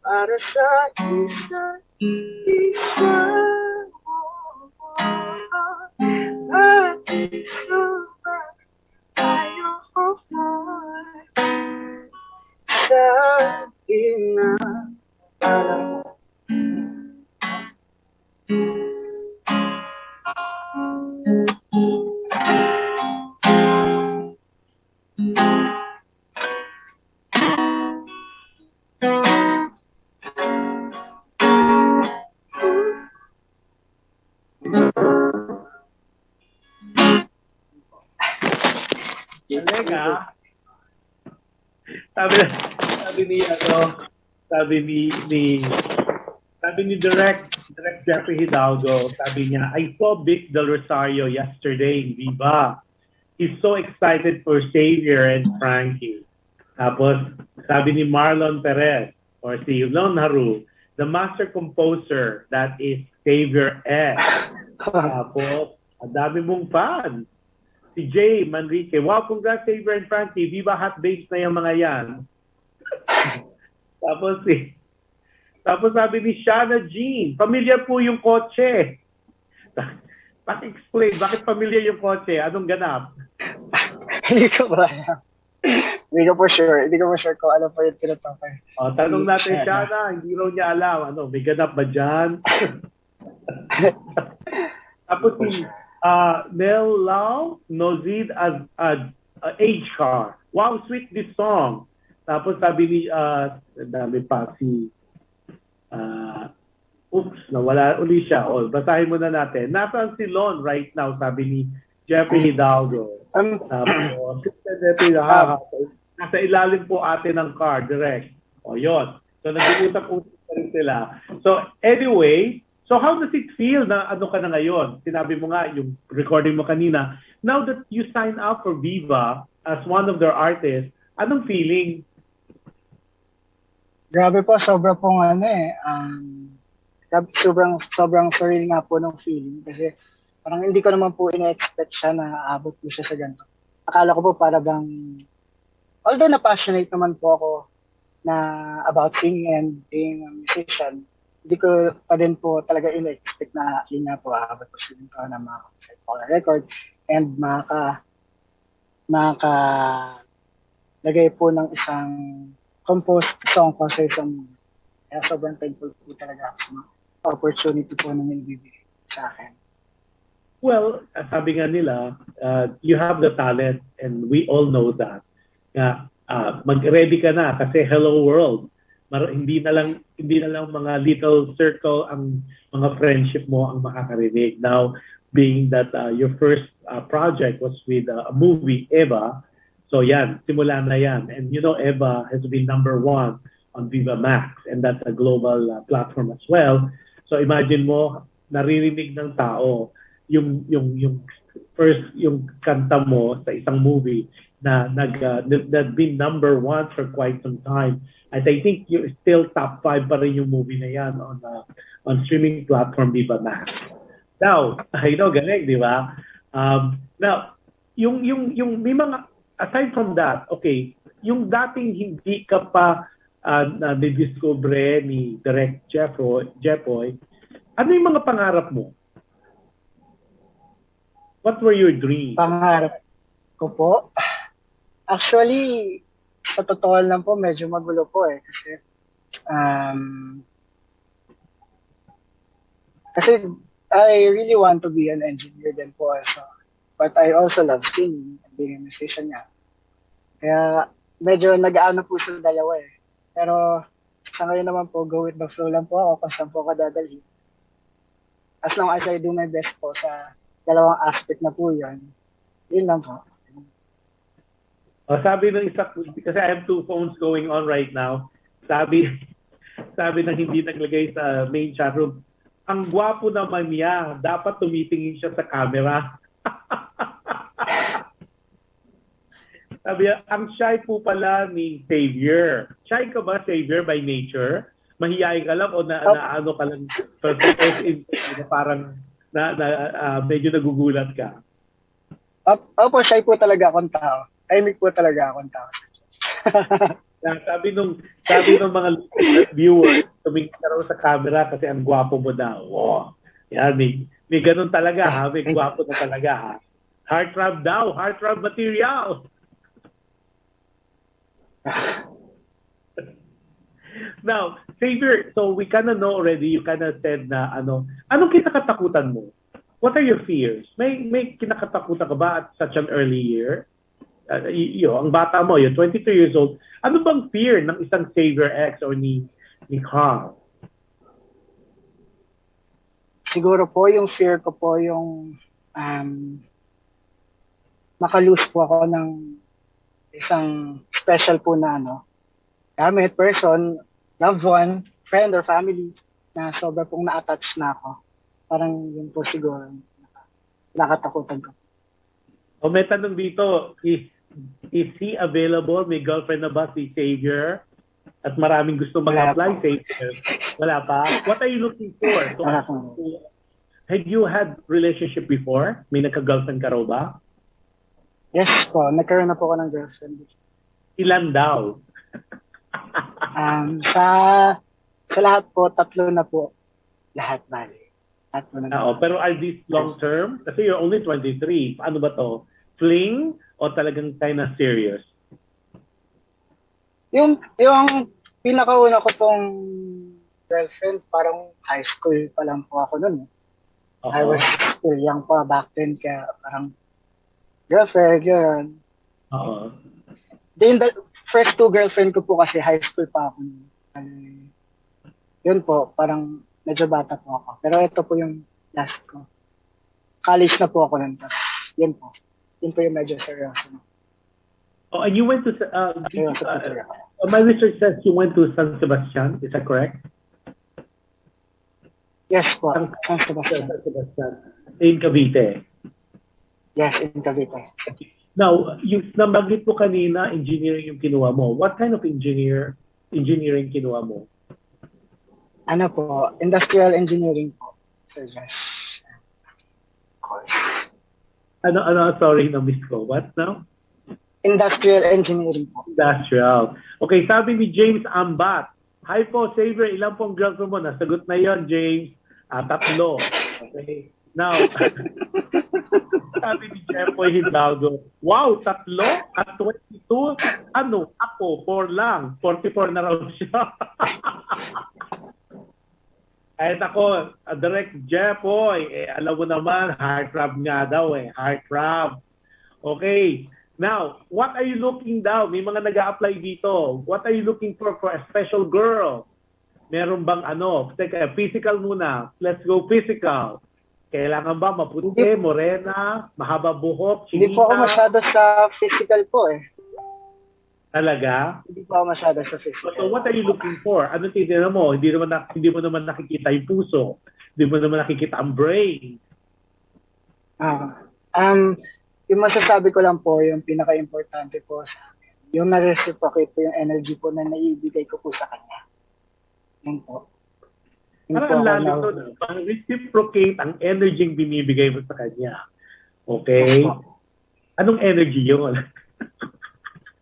para sa isa at isa ba tayo sa ina Talaga. Sabi ni Direct Jeffrey Hidalgo, sabi niya, I saw Vic Del Rosario yesterday in Viva. He's so excited for Xavier and Frankie. Tapos, sabi ni Marlon Perez, or si Lon Haru, the master composer, that is Xavier X. Tapos, ang dami mong fans. Si Jay Manrique, wow, congrats Xavier and Frankie, Viva Hot Babes na yung mga yan. Tapos sabi ni Shana Jean, familiar po yung kotse. Paki-explain, bakit familiar yung kotse? Anong ganap? Hindi ko ba Hindi ko po sure kung ano pa yung tinatapay. Tanong natin Shana, hindi raw niya alam. Ano, may ganap ba dyan? Tapos si Nel Lau, Nozid as Age Car. Wow, sweet this song. Tapos sabi ni, dami pa si, nawala uli siya. Basahin muna natin. Nasaan si Lon right now, sabi ni Jeffrey Hidalgo. Tapos, nasa ilalim po atin ng car, direct. Yun. So, nag-uusap-usap pa rin sila. So, anyway, so how does it feel na ano ka na ngayon? Sinabi mo nga, yung recording mo kanina. Now that you sign up for Viva as one of their artists, anong feeling? Grabe po, sobra pong sobrang surreal nga po ng feeling kasi parang hindi ko naman po ina-expect siya na aabot po siya sa ganito. Akala ko po para bang, although na-passionate naman po ako na about singing and being a musician, hindi ko pa din po talaga ina-expect na yun nga po aabot po siya dito na makaka record and lagay po ng isang composed song ko sa isang kaya sobrang thankful po talaga ako sa opportunity po na naibibigay sa akin. Well, sabi nga nila, you have the talent and we all know that. Mag-ready ka na kasi hello world. Hindi na lang mga little circle ang mga friendship mo ang makakarinig. Now, being that your first project was with a movie, Eva, so yan, simula na yan. And you know, Eva has been #1 on Viva Max and that's a global platform as well. So imagine mo, naririnig ng tao yung first yung kanta mo sa isang movie na that's been #1 for quite some time. And I think you're still top 5 pa rin yung movie na yan on streaming platform Viva Max. Now, I know, galing, di ba? Now, yung may mga, aside from that, okay, yung dating hindi ka pa na-discover ni Direct Jeffoy, ano yung mga pangarap mo? What were your dreams? Pangarap ko po? Actually, sa totoo lang po, medyo magulo po kasi I really want to be an engineer din po also. But I also love singing and being a musician nga. Kaya medyo nag-aano po sa dalawa Pero sa ngayon naman po, go with the flow lang po ako kung saan po ako dadalhin. As long as I do my best po sa dalawang aspect na po yun lang po. Sabi ng isa, kasi I have 2 phones going on right now, sabi ng hindi naglagay sa main chat room, ang gwapo naman niya, dapat tumitingin siya sa camera. Sabi niya, ang shy po pala ni Xavier. Shy ka ba, Xavier, by nature? Mahihayin ka lang o ano ka lang parang medyo nagugulat ka? Opo, shy po talaga akong tao. Tahimik po talaga akong tao. Sabi nung mga viewers, tumingin ka raw sa camera kasi ang gwapo mo daw. Oh, yan, may ganun talaga ha. May gwapo na talaga ha. Heartthrob daw. Heartthrob material. Now, Xavier, so we kind of know already, you kind of said na anong kinakatakutan mo? What are your fears? May kinakatakutan ka ba at such an early year? Ang bata mo, you're 22 years old. Ano bang fear ng isang XAVIER X or ni KARL? Siguro po yung fear ko po yung makalose po ako ng isang special po na gamit, person, loved one, friend or family na sobra pong na-attach na ako. Parang yun po siguro nakatakutan ko. O may tanong dito, is he available? May girlfriend na ba si Xavier? At maraming gusto mag-apply, Xavier. Wala pa? What are you looking for? So, have you had relationship before? May nagka-girlfriend ka raw ba? Yes po, nagkaroon na po ako ng girlfriend. Ilan daw? Sa lahat po, 3 na po. Lahat bali. Pero are these long-term? Kasi you're only 23. Paano ba to? Fling o talagang kind of serious? Yung pinakauna ko pong girlfriend, parang high school pa lang po ako nun. I was still young pa back then, kaya parang girlfriend, yun. Then the first 2 girlfriend ko po kasi high school pa ako. Yun po, parang medyo bata po ako. Pero ito po yung last ko. College na po ako nun. Yun po. Yun po yung medyo seryoso. Oh, and you went to, my research says you went to San Sebastian. Is that correct? Yes po. San Sebastian. In Cavite. Yes, in Cavite. Now, yung nabanggit mo kanina, engineering yung kinuha mo. What kind of engineering kinuha mo? Ano po, industrial engineering po. So, yes. Course. Sorry, na-miss ko. What now? Industrial engineering po. Industrial. Okay, sabi ni James Ambat. Hi po, Xavier, ilan pong girlfriend mo? Nasagot na yon, James. 3. Okay. Now, sabi ni Jeffoy Hidalgo, wow, 3 at 22? Ako, 4 lang. 44 na raw siya. Kahit ako, direct Jeffoy, alam mo naman, heartthrob nga daw heartthrob. Okay. Now, what are you looking daw? May mga nag-a-apply dito. What are you looking for a special girl? Meron bang Teka, physical muna. Let's go physical. Kailangan ba maputi, morena, mahaba buhok, chinita? Hindi po ako masyado sa physical po Talaga? Hindi po ako masyado sa physical. So what are you looking for? Ano titignan mo? Hindi mo naman nakikita yung puso. Hindi mo naman nakikita ang brain. Yung masasabi ko lang po, yung pinaka-importante po sa akin, yung na-reciprocate po yung energy po na naibigay ko po sa kanya. Yun po. Parang lalo to, reciprocate ang energy yung binibigay mo sa kanya. Okay? Anong energy yun?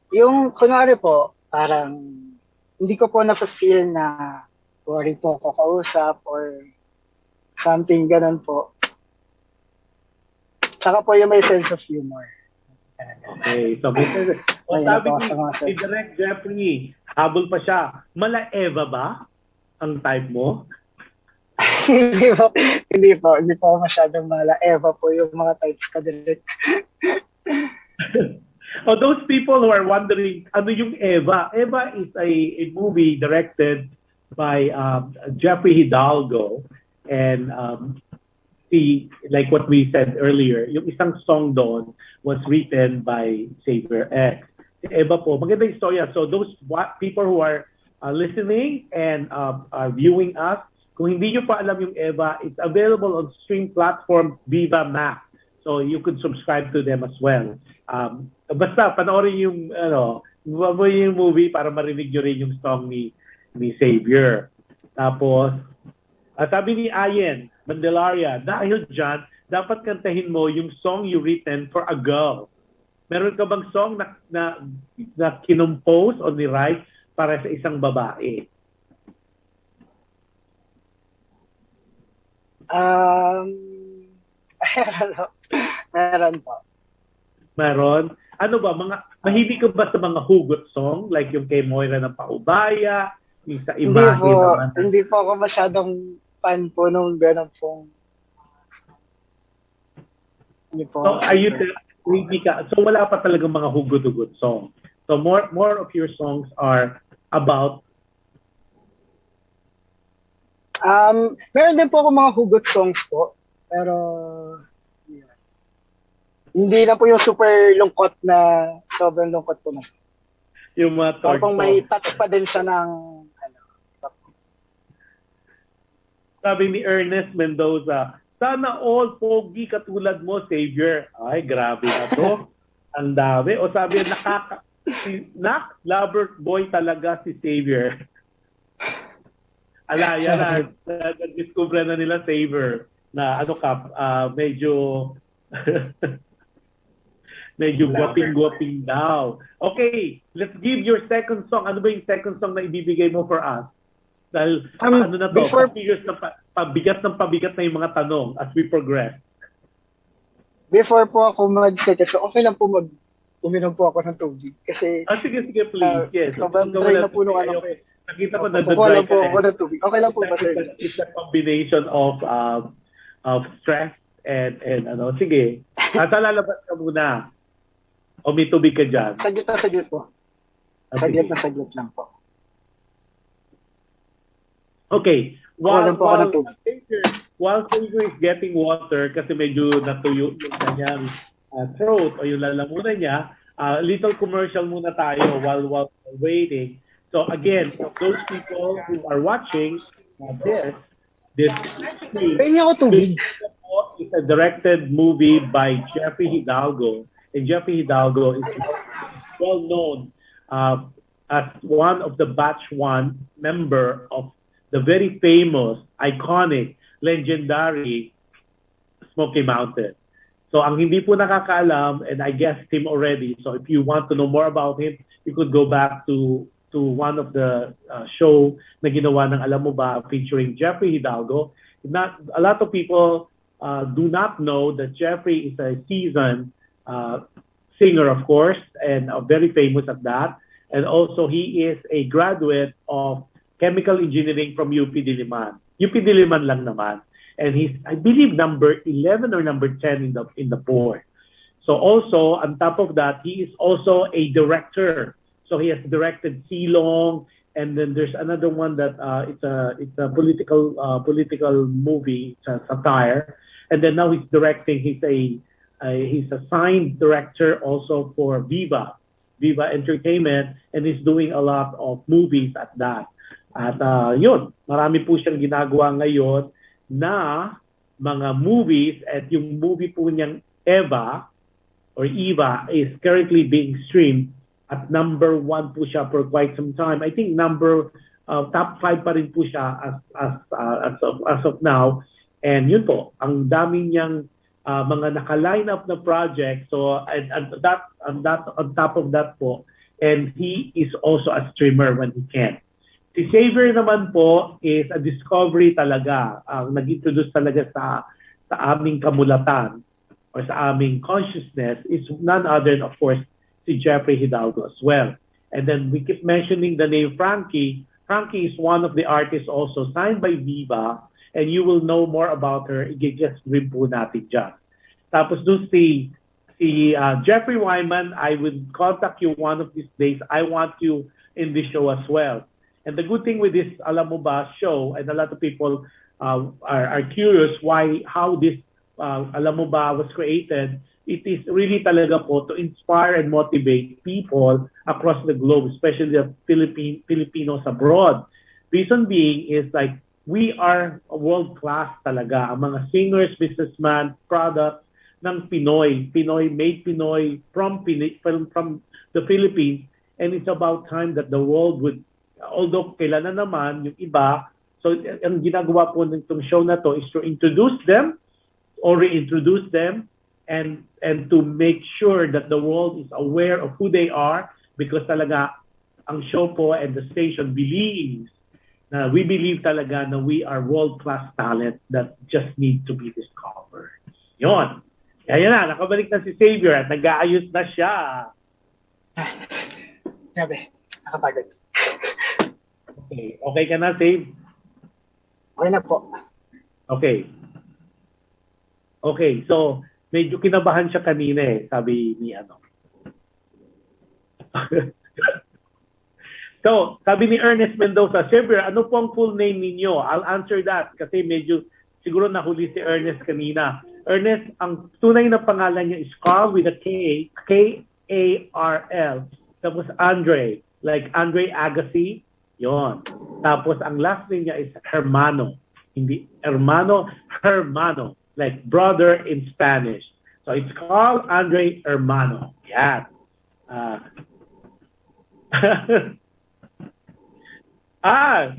Yung, kunwari po, parang hindi ko po na-feel na worry po ako kausap or something ganun po. Tsaka po yung may sense of humor. Okay. So, sabi ko, si Direct Jeffrey, habol pa siya. Mala Eva ba ang type mo? Hindi po masyadong mala Eva po yung mga types ka direct. Those people who are wondering, ano yung Eva? Eva is a movie directed by Jeffrey Hidalgo, and like what we said earlier, yung isang song doon was written by XAVIER X. Si Eva po, maganda yung storya. So those people who are listening and are viewing us, kung hindi nyo pa alam yung Eva, it's available on stream platform Viva Max. So you could subscribe to them as well. Basta panoorin yung yung movie para marinig nyo rin yung song ni Xavier. Tapos sabi ni Ayen Mandelaria, dahil dyan, dapat kantahin mo yung song you written for a girl. Meron ka bang song na kinompose o ni-write para sa isang babae? Meron po. Meron? Ano ba, mahilig ka ba sa mga hugot song? Like yung kay Moira ng Paubaya, yung sa imahe naman? Hindi po ako masyadong fan po nung ganun pong... Hindi po. So, so wala pa talagang mga hugot-hugot song. So more of your songs are about... meron din po ako mga hugot songs po. Pero... Hindi na po yung super lungkot na sobrang lungkot po na. Yung mga parang may touch pa din siya ng sabi ni Ernest Mendoza, sana all pogi katulad mo, Xavier. Ay, grabe na to. Ang dami. O sabi, lover boy talaga si Xavier. Alaya na, nag-discover na nila Xavier na medyo medyo guwaping-guwaping daw. Okay, let's give your second song. Ano ba yung second song na ibibigay mo for us? Dahil pabigat na yung mga tanong as we progress. Before po ako mag-set, so okay lang po uminom po ako ng tubig. Kasi... sige, please. Yes. Sobrang dry na po nung ano. Nakita ko na dry po ako ng tubig. Okay lang po ba, sir? It's a combination of stress and sige. Lalabas ka muna. O may tubig ka dyan? Saglit po. Saglit lang po. Okay. While Xavier is getting water, kasi medyo natuyo yung kanyang throat o yung lalamunan niya, little commercial muna tayo while waiting. So again, those people who are watching this is a directed movie by Jeffrey Hidalgo. And Jeffrey Hidalgo is well known as one of the Batch 1 member of the very famous, iconic, legendary Smoky Mountain. So ang hindi po nakakaalam, and I guessed him already, so if you want to know more about him, you could go back to one of the show na ginawa ng Alam Mo Ba featuring Jeffrey Hidalgo. A lot of people do not know that Jeffrey is a seasoned singer, of course, and very famous at that. And also, he is a graduate of chemical engineering from UP Diliman. UP Diliman lang naman. And he's, I believe, number 11 or number 10 in the board. So also, on top of that, he is also a director. So he has directed Silong, and then there's another one that it's a political movie, it's a satire. And then now he's directing. He's a signed director also for Viva Entertainment, and he's doing a lot of movies at that. At yun, marami po siyang ginagawa ngayon na mga movies, at yung movie po niyang Eva is currently being streamed at number 1 po siya for quite some time. I think top 5 pa rin po siya as of now. And yun po, ang dami niyang mga naka-line up na project. So on top of that po, and he is also a streamer when he can. Si Xavier naman po is a discovery talaga. Nag-introduce talaga sa aming kamulatan or sa aming consciousness is none other than, of course, si Jeffrey Hidalgo as well. And then we keep mentioning the name Frankie. Frankie is one of the artists also signed by Viva, and you will know more about her. I-just rin po natin dyan. Tapos doon si Jeffrey Wyman, I will contact you one of these days. I want you in this show as well. And the good thing with this Alam Mo Ba show, and a lot of people are curious how this Alam Mo Ba was created, it is really talaga po to inspire and motivate people across the globe, especially the Filipinos abroad. Reason being is like, we are world-class talaga. Ang mga singers, businessmen, products, ng Pinoy. Made Pinoy from the Philippines. And it's about time that the world would, although kailan na naman yung iba, so ang ginagawa po nitong show na to is to introduce them or reintroduce them and to make sure that the world is aware of who they are, because talaga ang show po and the station believes na we believe talaga na we are world-class talent that just need to be discovered. Yon. Kaya na, nakabalik na si Xavier at nag-aayos na siya. Sabi, nakapagod. Okay ka na, Save? Okay na po. Okay, so medyo kinabahan siya kanina sabi ni ano. So, sabi ni Ernest Mendoza, Xavier, ano po ang full name ninyo? I'll answer that kasi medyo siguro nahuli si Ernest kanina. Ernest, ang tunay na pangalan niya is Karl with a K, K-A-R-L. Tapos Andre, like Andre Agassi, yon. Tapos ang last name niya is Hermano. Hindi Hermano, Hermano, like brother in Spanish. So it's Karl Andrei Hermano. Yan.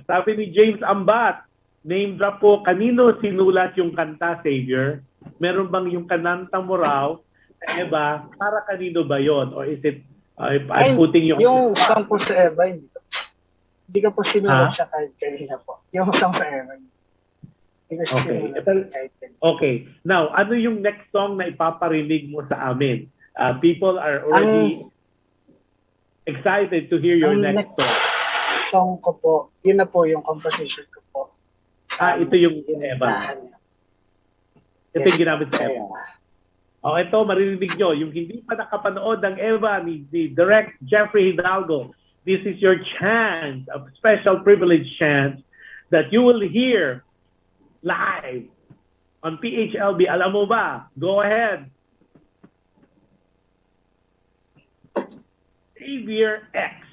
Sabi ni James Ambat, name drop po, kanino sinulat yung kanta, Xavier? Meron bang yung kananta mo raw, Eva, para kanino ba yon? Or is it, I'm putting yung song po sa Eva, hindi ka po sinulat siya kahit kanina po. Yung song sa Eva. Okay. Now, ano yung next song na ipaparinig mo sa amin? People are already excited to hear your next song. Song ko po, yun na po yung composition ko po. Ito yung Eva. Ito yung ginamit sa Eva. Ito, maririnig nyo. Yung hindi pa nakapanood ng Eva ni Direct Jeffrey Hidalgo, this is your chance, a special privilege chance that you will hear live on PHLB. Alam mo ba? Go ahead. XAVIER X.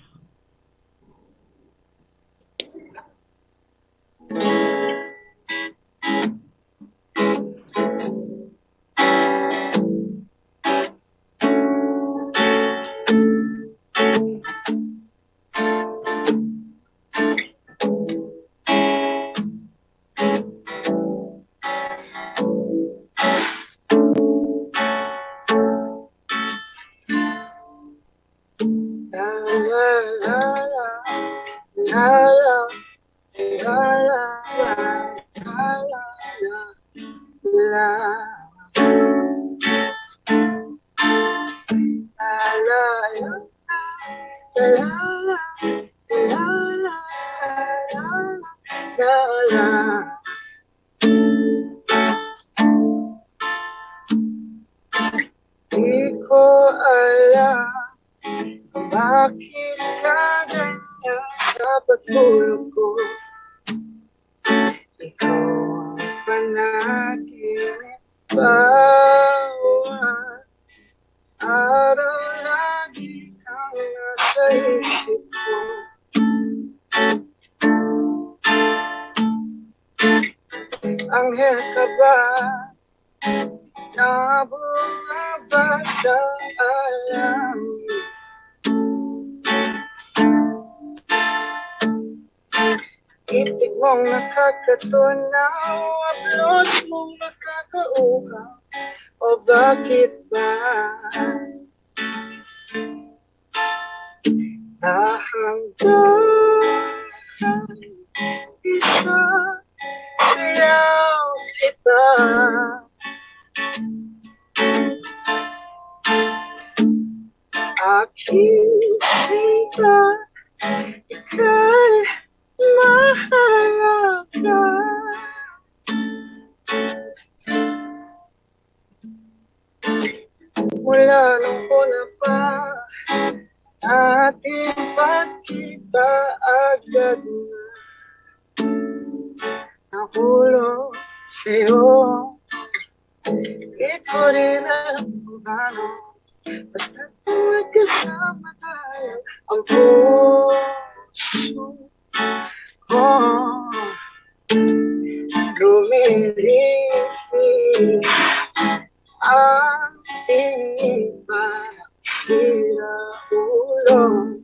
tulong.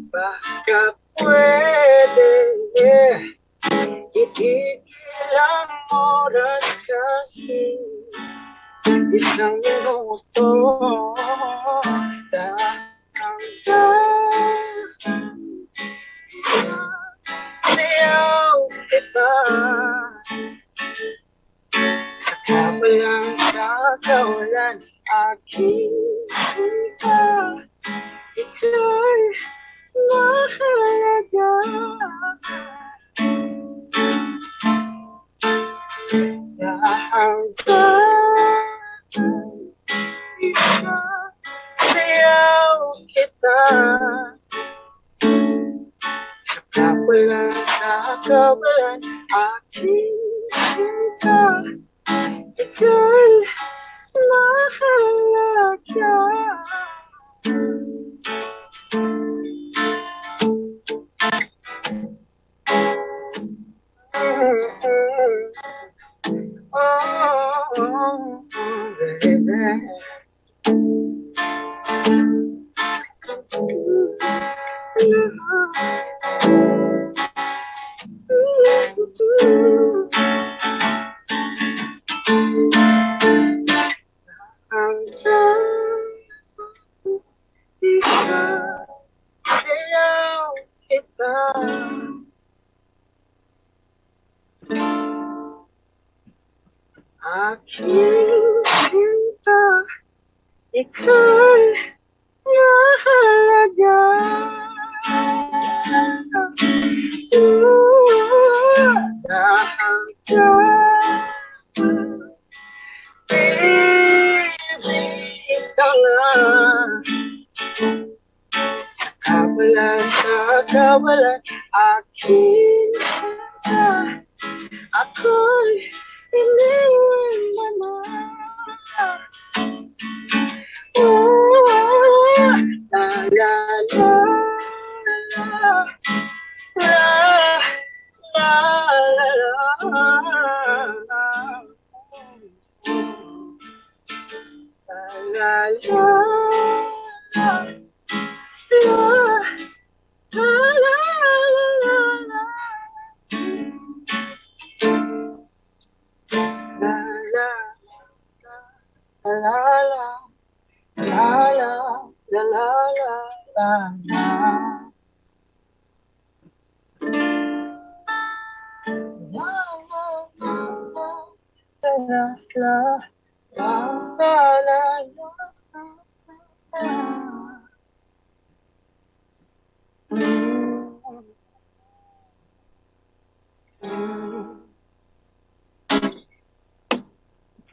Baka pwede itigil ang oras kasi isang minuto sayaw kita sa kawalan sa kawalan aking kita ika'y mahalaga sayaw kita sa kawalan aking kita ika'y mahalaga.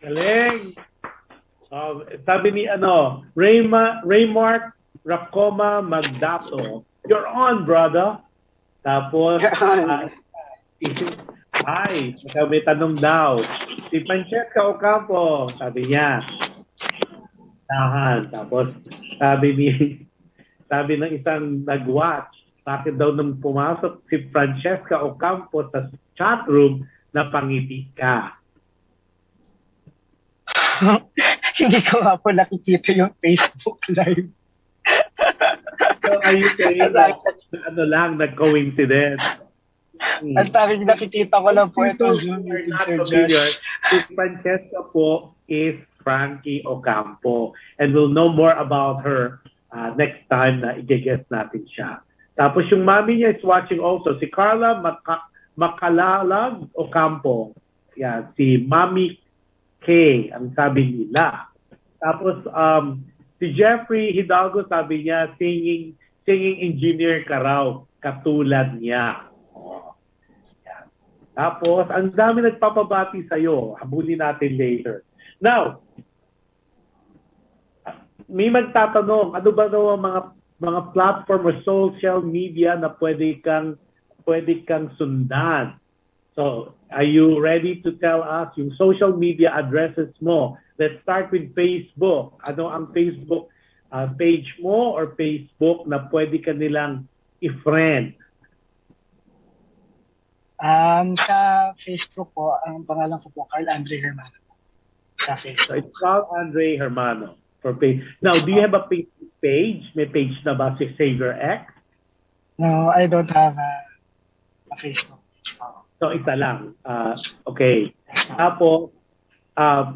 Galing. Sabi ni Raymark Racoma Magdato, you're on, brother. Tapos, hi, may tanong daw. Si Francesca Ocampo, sabi niya, tahan. Tapos, sabi ng isang nag-watch, bakit daw nung pumasok si Francesca Ocampo sa chat room, napangiti ka. Hindi ko nga po nakikita yung Facebook Live. So, are you saying that nag-coincidence? Ang tanging nakikita ko lang po ito. Si Francesca po is Frankie Ocampo. And we'll know more about her next time na i-guest natin siya. Tapos yung mami niya is watching also. Si Carla Macalalag Ocampo. Yeah, si Mami K, ang sabi nila. Tapos, si Jeffrey Hidalgo, sabi niya, singing engineer ka raw, katulad niya. Oh. Yan. Tapos, ang dami nagpapabati sa'yo. Habulin natin later. Now, may magtatanong, ano ba daw ang mga platform or social media na pwede kang sundan? So, are you ready to tell us yung social media addresses mo? Let's start with Facebook. Ano ang Facebook page mo or Facebook na pwede ka nilang i-friend? Sa Facebook po, ang pangalan ko po, KARL ANDREI HERMANO. Sa Facebook. So, it's KARL ANDREI HERMANO. for page. Now, do you have a page? May page na ba si XAVIER X? No, I don't have a Facebook page po. So, isa lang. Okay. Tapos, I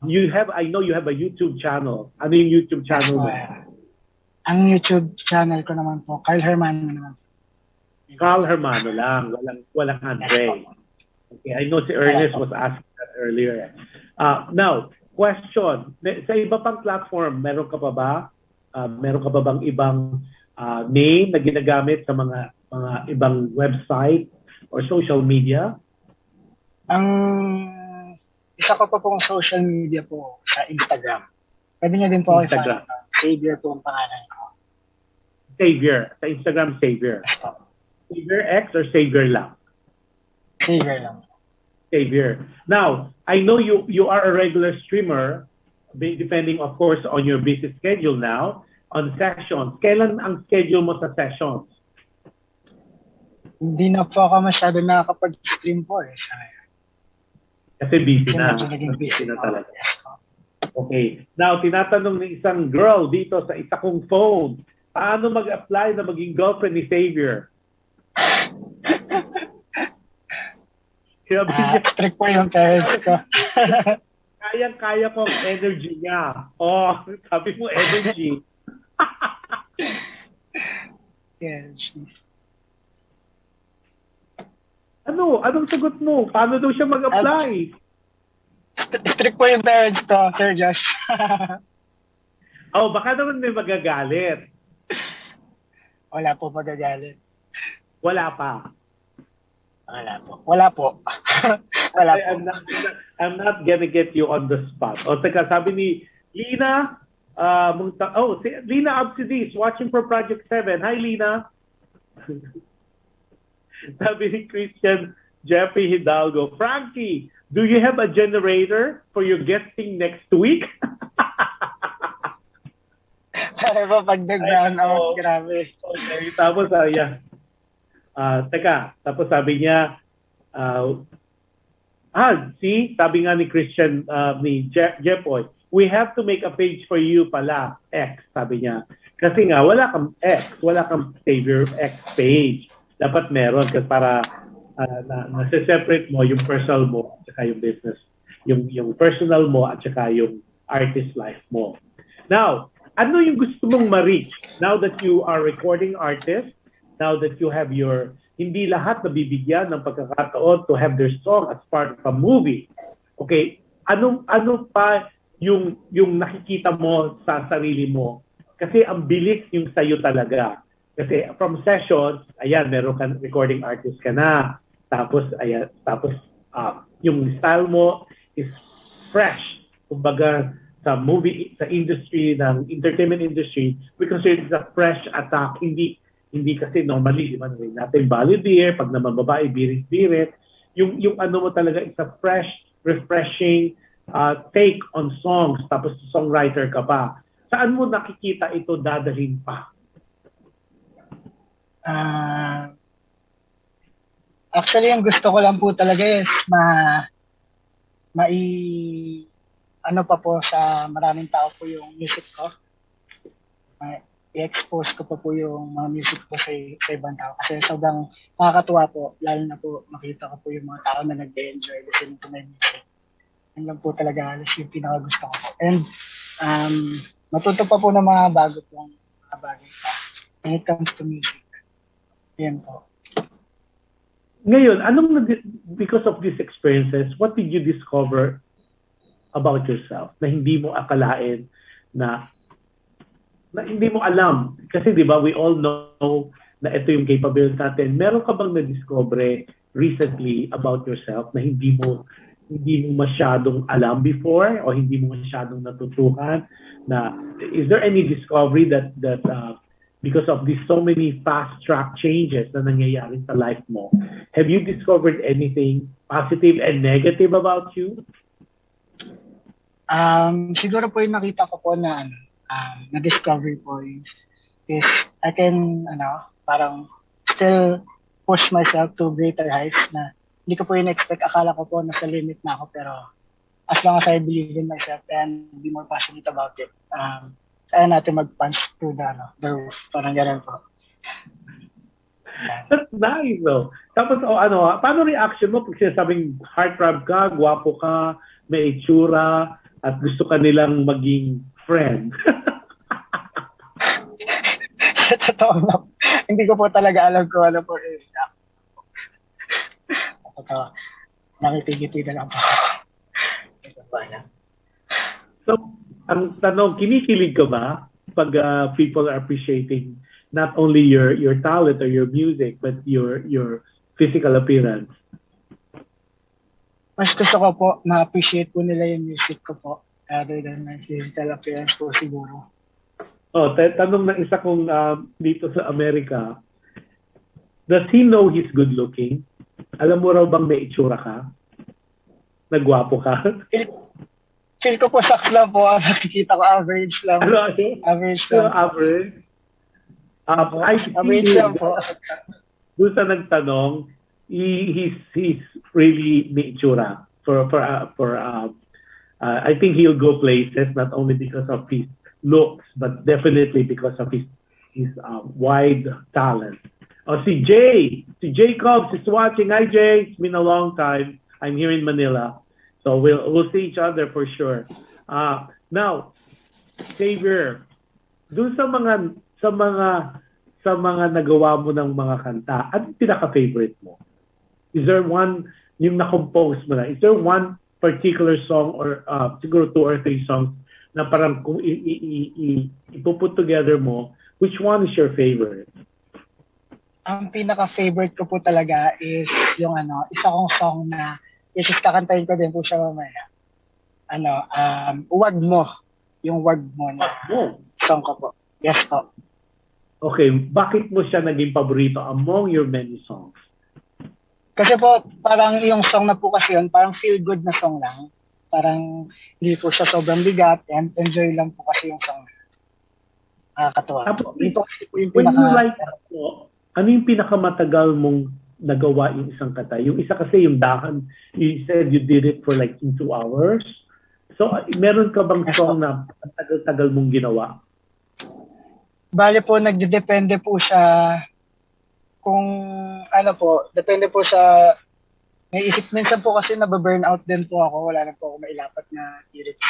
know you have a YouTube channel. Ano yung YouTube channel mo? Ang YouTube channel ko naman po, KARL Hermano naman. KARL Hermano lang. Walang Andre. Okay, I know si Ernest was asking that earlier. Now, question. Sa iba pang platform, meron ka pa ba? Meron ka pa bang ibang name na ginagamit sa mga ibang website or social media? Ang isa ko pa pong social media po sa Instagram. Pwede niya din po Instagram. XAVIER po ang pangalan ko. XAVIER. Sa Instagram, XAVIER. XAVIER X or XAVIER lang? XAVIER lang. XAVIER. Now, I know you are a regular streamer, depending, of course, on your busy schedule now, on sessions. Kailan ang schedule mo sa sessions? Hindi na po ako masyado nakakapag-stream po eh. Kasi busy na. Busy na talaga. Okay. Now, tinatanong ng isang girl dito sa isa kong phone, paano mag-apply na maging girlfriend ni XAVIER? Strict po yung parents ko. Kayang-kaya ko ang energy niya. Oh, sabi mo energy. Yes. Anong sagot mo? Paano daw siya mag-apply? Strict po yung parents ko, Sir Josh. Baka naman may magagalit. Wala po magagalit. Wala pa. Wala po. Wala po. I'm not gonna get you on the spot. Teka, sabi ni Lina, Lina Absidis, watching for Project 7. Hi, Lina. Sabi ni Christian Jeffrey Hidalgo, Frankie, do you have a generator for your guesting next week? Ano ba pag nag-brown out? Grabe. Okay, tapos tapos sabi niya, sabi nga ni Christian, ni Jepoy, we have to make a page for you pala, X, sabi niya. Kasi nga, wala kang X, wala kang XAVIER X page. Dapat meron kasi para nasa-separate mo yung personal mo at saka yung business, yung personal mo at saka yung artist life mo. Now, ano yung gusto mong ma-reach now that you are recording artist, now that you have hindi lahat nabibigyan ng pagkakataon to have their song as part of a movie. Okay, ano pa yung nakikita mo sa sarili mo? Kasi ang bilis yung sayo talaga. Kasi from sessions, meron kang recording artist ka na. Tapos yung style mo is fresh. Kumbaga, sa movie, sa industry, ng entertainment industry, we consider it a fresh attack. Hindi kasi normally, di ba, natin baludier, pag naman babae, birit-birit. Yung ano mo talaga, it's a fresh, refreshing take on songs. Tapos songwriter ka pa. Saan mo nakikita ito dadalhin pa? Actually, yung gusto ko lang po talaga is ano pa po sa maraming tao po yung music ko. I-expose ko pa po yung mga music ko sa ibang tao. Kasi sobrang nakakatuwa po, lalo na po makita ko po yung mga tao na nag-enjoy listening to my music. Yan lang po talaga alas yung pinaka-gusto ko po. And matuto pa po ng mga bago pong mga bagay pa when it comes to music. Yan po. Ngayon, because of these experiences, what did you discover about yourself na hindi mo akalain na hindi mo alam? Kasi di ba, we all know na ito yung capability natin. Meron ka bang na-discover recently about yourself na hindi mo masyadong alam before o hindi mo masyadong natutukan? Na is there any discovery that because of these so many fast-track changes na nangyayari sa life mo, have you discovered anything positive and negative about you? Siguro po yung nakita ko po na na-discovery po is I can parang still push myself to greater heights na hindi ko po yung expect. Akala ko po nasa limit na ako pero as long as I believe in myself and be more passionate about it, kaya natin mag-punch through the roof. Parang ganun po. That's nice, though. Tapos, paano reaction mo pag sinasabing heartthrob ka, gwapo ka, may itsura, at gusto ka nilang maging friend? Sa totoo na, hindi ko po talaga alam kung ano po is. Totoo, nakipigiti na lang po. So, ang tanong, kinikilig ka ba pag people are appreciating not only your talent or your music, but your physical appearance? Mas gusto ko po, na-appreciate po nila yung music ko po, rather than my physical appearance po siguro. Tanong ng isa kong dito sa Amerika, does he know he's good looking? Alam mo raw bang may itsura ka? Nagwapo ka? Feel ko po saks lang po. Nakikita ko average lang. Average lang. Average? Average lang po. Doon sa nagtanong, he's really may itsura. I think he'll go places not only because of his looks, but definitely because of his wide talent. Si Jacobs is watching. Hi Jay, it's been a long time. I'm here in Manila, so we'll see each other for sure. Now, Xavier, doon sa mga nagawa mo ng mga kanta, ano pinaka-favorite mo? Is there one yung na-compose mo na? Is there one particular song or siguro 2 or 3 songs na parang kung ipuput together mo, which one is your favorite? Ang pinaka-favorite ko po talaga is yung isa kong song na which is kakantahin ko din po siya mamaya. Wag Mo. Yung Wag Mo na song ko po. Yes po. Okay, bakit mo siya naging paborito among your many songs? Kasi po, parang yung song na po kasi yun, parang feel good na song lang. Parang hindi po siya sobrang bigat and enjoy lang po kasi yung song. Katuwa. When you like ano yung pinakamatagal mong nagawa yung isang kanta? Yung isa kasi yung Dahan, you said you did it for like 2 hours. So, meron ka bang song na tagal-tagal mong ginawa? Bale po, nagdedepende po siya kung depende po sa naisip. Minsan po kasi nababurn out din po ako, wala na po ako mailapat na lyrics.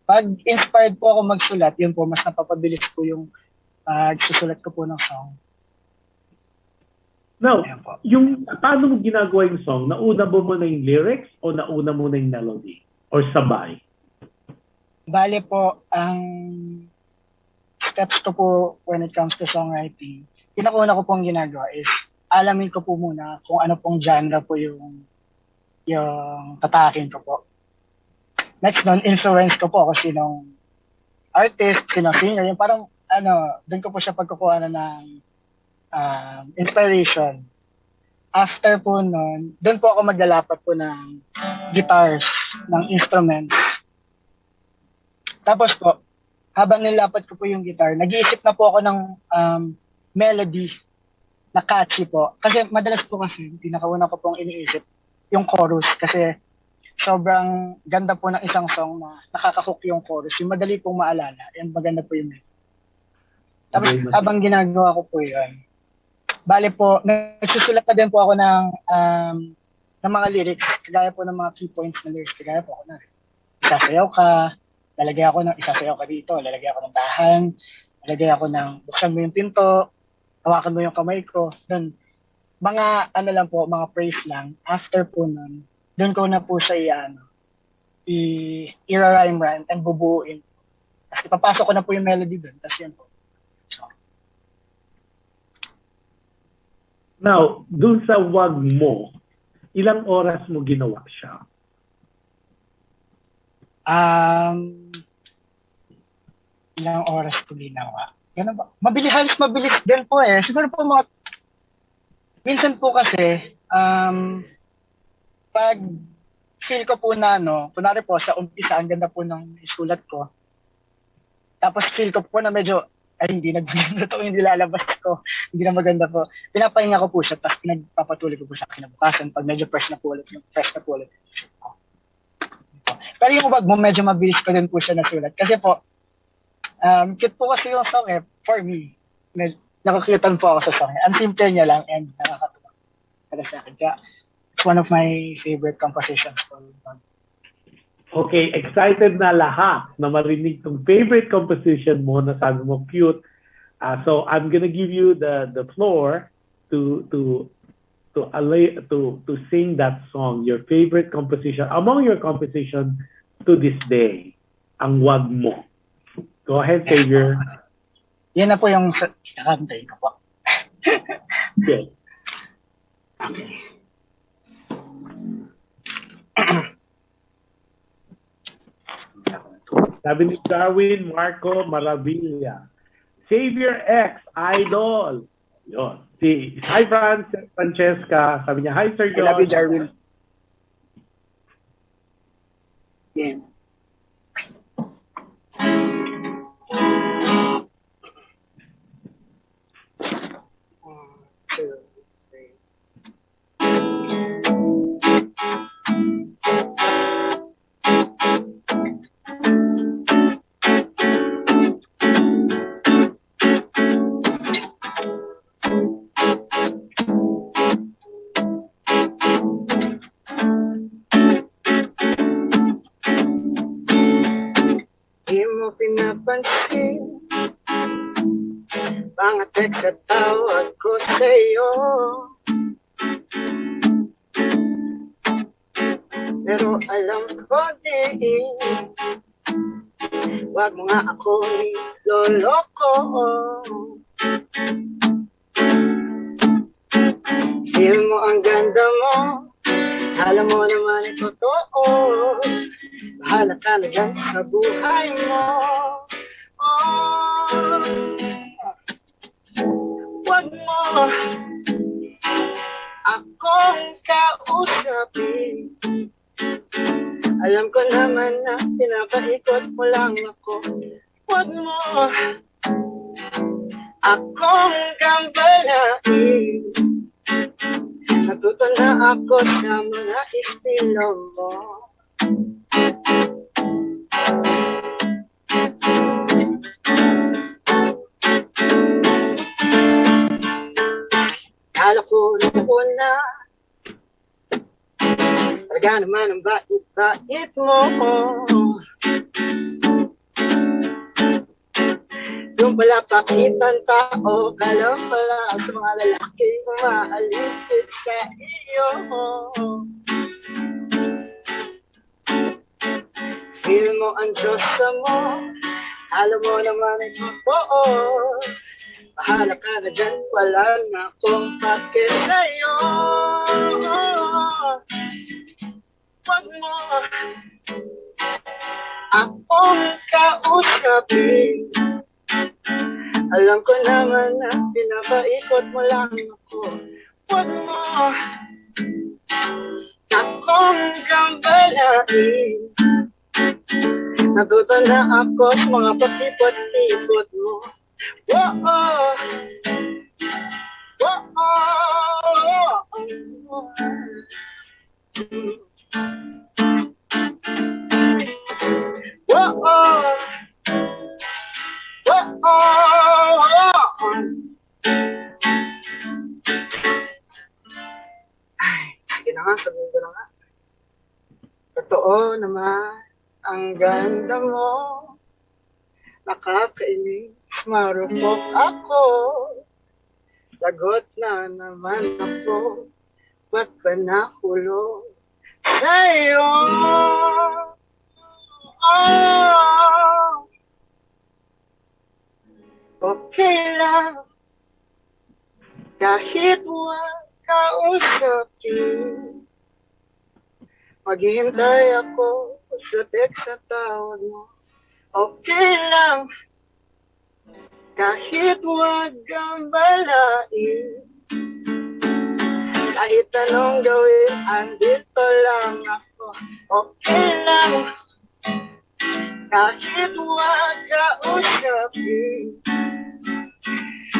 Pag inspired po ako magsulat, yun po, mas napapabilis po yung susulat ko po ng song. Now, paano mo ginagawa yung song? Nauna mo na yung lyrics o nauna mo na yung melody? Or sabay? Bale po, ang steps ko po when it comes to songwriting, pinakauna ko pong ginagawa is alamin ko po muna kung ano pong genre po yung tatakin ko po. Next nun, influence ko po kung sinong artist, sinong singer, yung parang doon ko po siya pagkukuha na ng inspiration. After po nun, doon po ako maglalapat po ng guitars, ng instruments. Tapos po, habang nilapat ko po yung guitar, nag-iisip na po ako ng melody na catchy po. Kasi madalas po kasi, pinakauna ko pong iniisip yung chorus. Kasi sobrang ganda po ng isang song na nakakahook yung chorus. Yung madali pong maalala, and maganda po yung melody. Tapos habang ginagawa ko po yun, bale po, nagsusulat na din po ako ng mga lyrics, kagaya po ng mga key points na lyrics, kagaya po ako na isasayaw ka, lalagay ako ng isasayaw ka dito, lalagay ako ng dahan, lalagay ako ng buksan mo yung pinto, hawakan mo yung kamay ko, dun, mga lang po, mga praise lang. After po nun, dun ko na po siya i-rhyme and bubuuin. Tapos ipapasok ko na po yung melody dun, tapos yan po. Now, dun sa Wag Mo, ilang oras mo ginawa siya? Ilang oras ko ginawa? Ganun ba? Mabilis din po eh. Siguro po minsan po kasi, pag feel ko po na, kunwari po sa umpisa, ang ganda po ng isulat ko. Tapos feel ko po na medyo, hindi nagmaganda to, hindi lalabas ko, hindi na maganda po. Pinapahinga ko po siya, tapos pinagpapatuloy ko po siya kinabukasan. Pag medyo fresh na po ulit. Pero yung wag mo, medyo mabilis ko din po siya nasulat. Kasi po, cute po kasi yung song eh, for me. Nakukutan po ako sa song eh. Ang simple niya lang and nakakatuwa para sa akin. Kaya, it's one of my favorite compositions po. Okay, excited na lahat na marinig tong favorite composition mo na sabi mo cute. So I'm gonna give you the floor to sing that song, your favorite composition among your composition to this day. Ang wag mo. Go ahead, Xavier. Yan na po yung kakantay ko po. Okay. Okay. Sabi ni Darwin Marco Maravilla. XAVIER X, idol. Yun. Hi, Francesca. Sabi niya, hi, Sir John. I love you, Darwin. Yeah. Pinapansin mga text at tawag ko sa'yo, pero alam ko din wag mo nga ako niloloko. Feel mo ang ganda mo, alam mo naman ay totoo. Bahala ka na dyan sa buhay mo. Oh, wag mo akong kausapin. Alam ko naman na pinapaikot mo lang ako. Wag mo akong gambalain. Natuto na ako sa mga estilo mo. Kala ko na talaga naman ang bait-bait mo. Yung pala pakitan tao, kala pala sa mga lalaki umaalis sa iyo. Feel mo ang Diyos mo, alam mo naman ay totoo. Bahala ka na dyan, wala na akong pake sa'yo. Wag mo akong kausapin. Alam ko naman na pinapaikot mo lang ako. Wag mo akong gambalain. Natuto na ako sa mga patipot-tipot mo. Whoa, Ay, na nga, sabihin ko na nga. Totoo naman, ang ganda mo. Nakakainis, marupok ako. Lagot na naman ako. Ba't ba nahulog sa'yo? Okay lang kahit wag kausapin. Maghihintay ako sa text sa tawag mo. Okay lang kahit wag gambalain. Kahit anong gawin, andito lang ako. Okay lang kahit wag kausapin.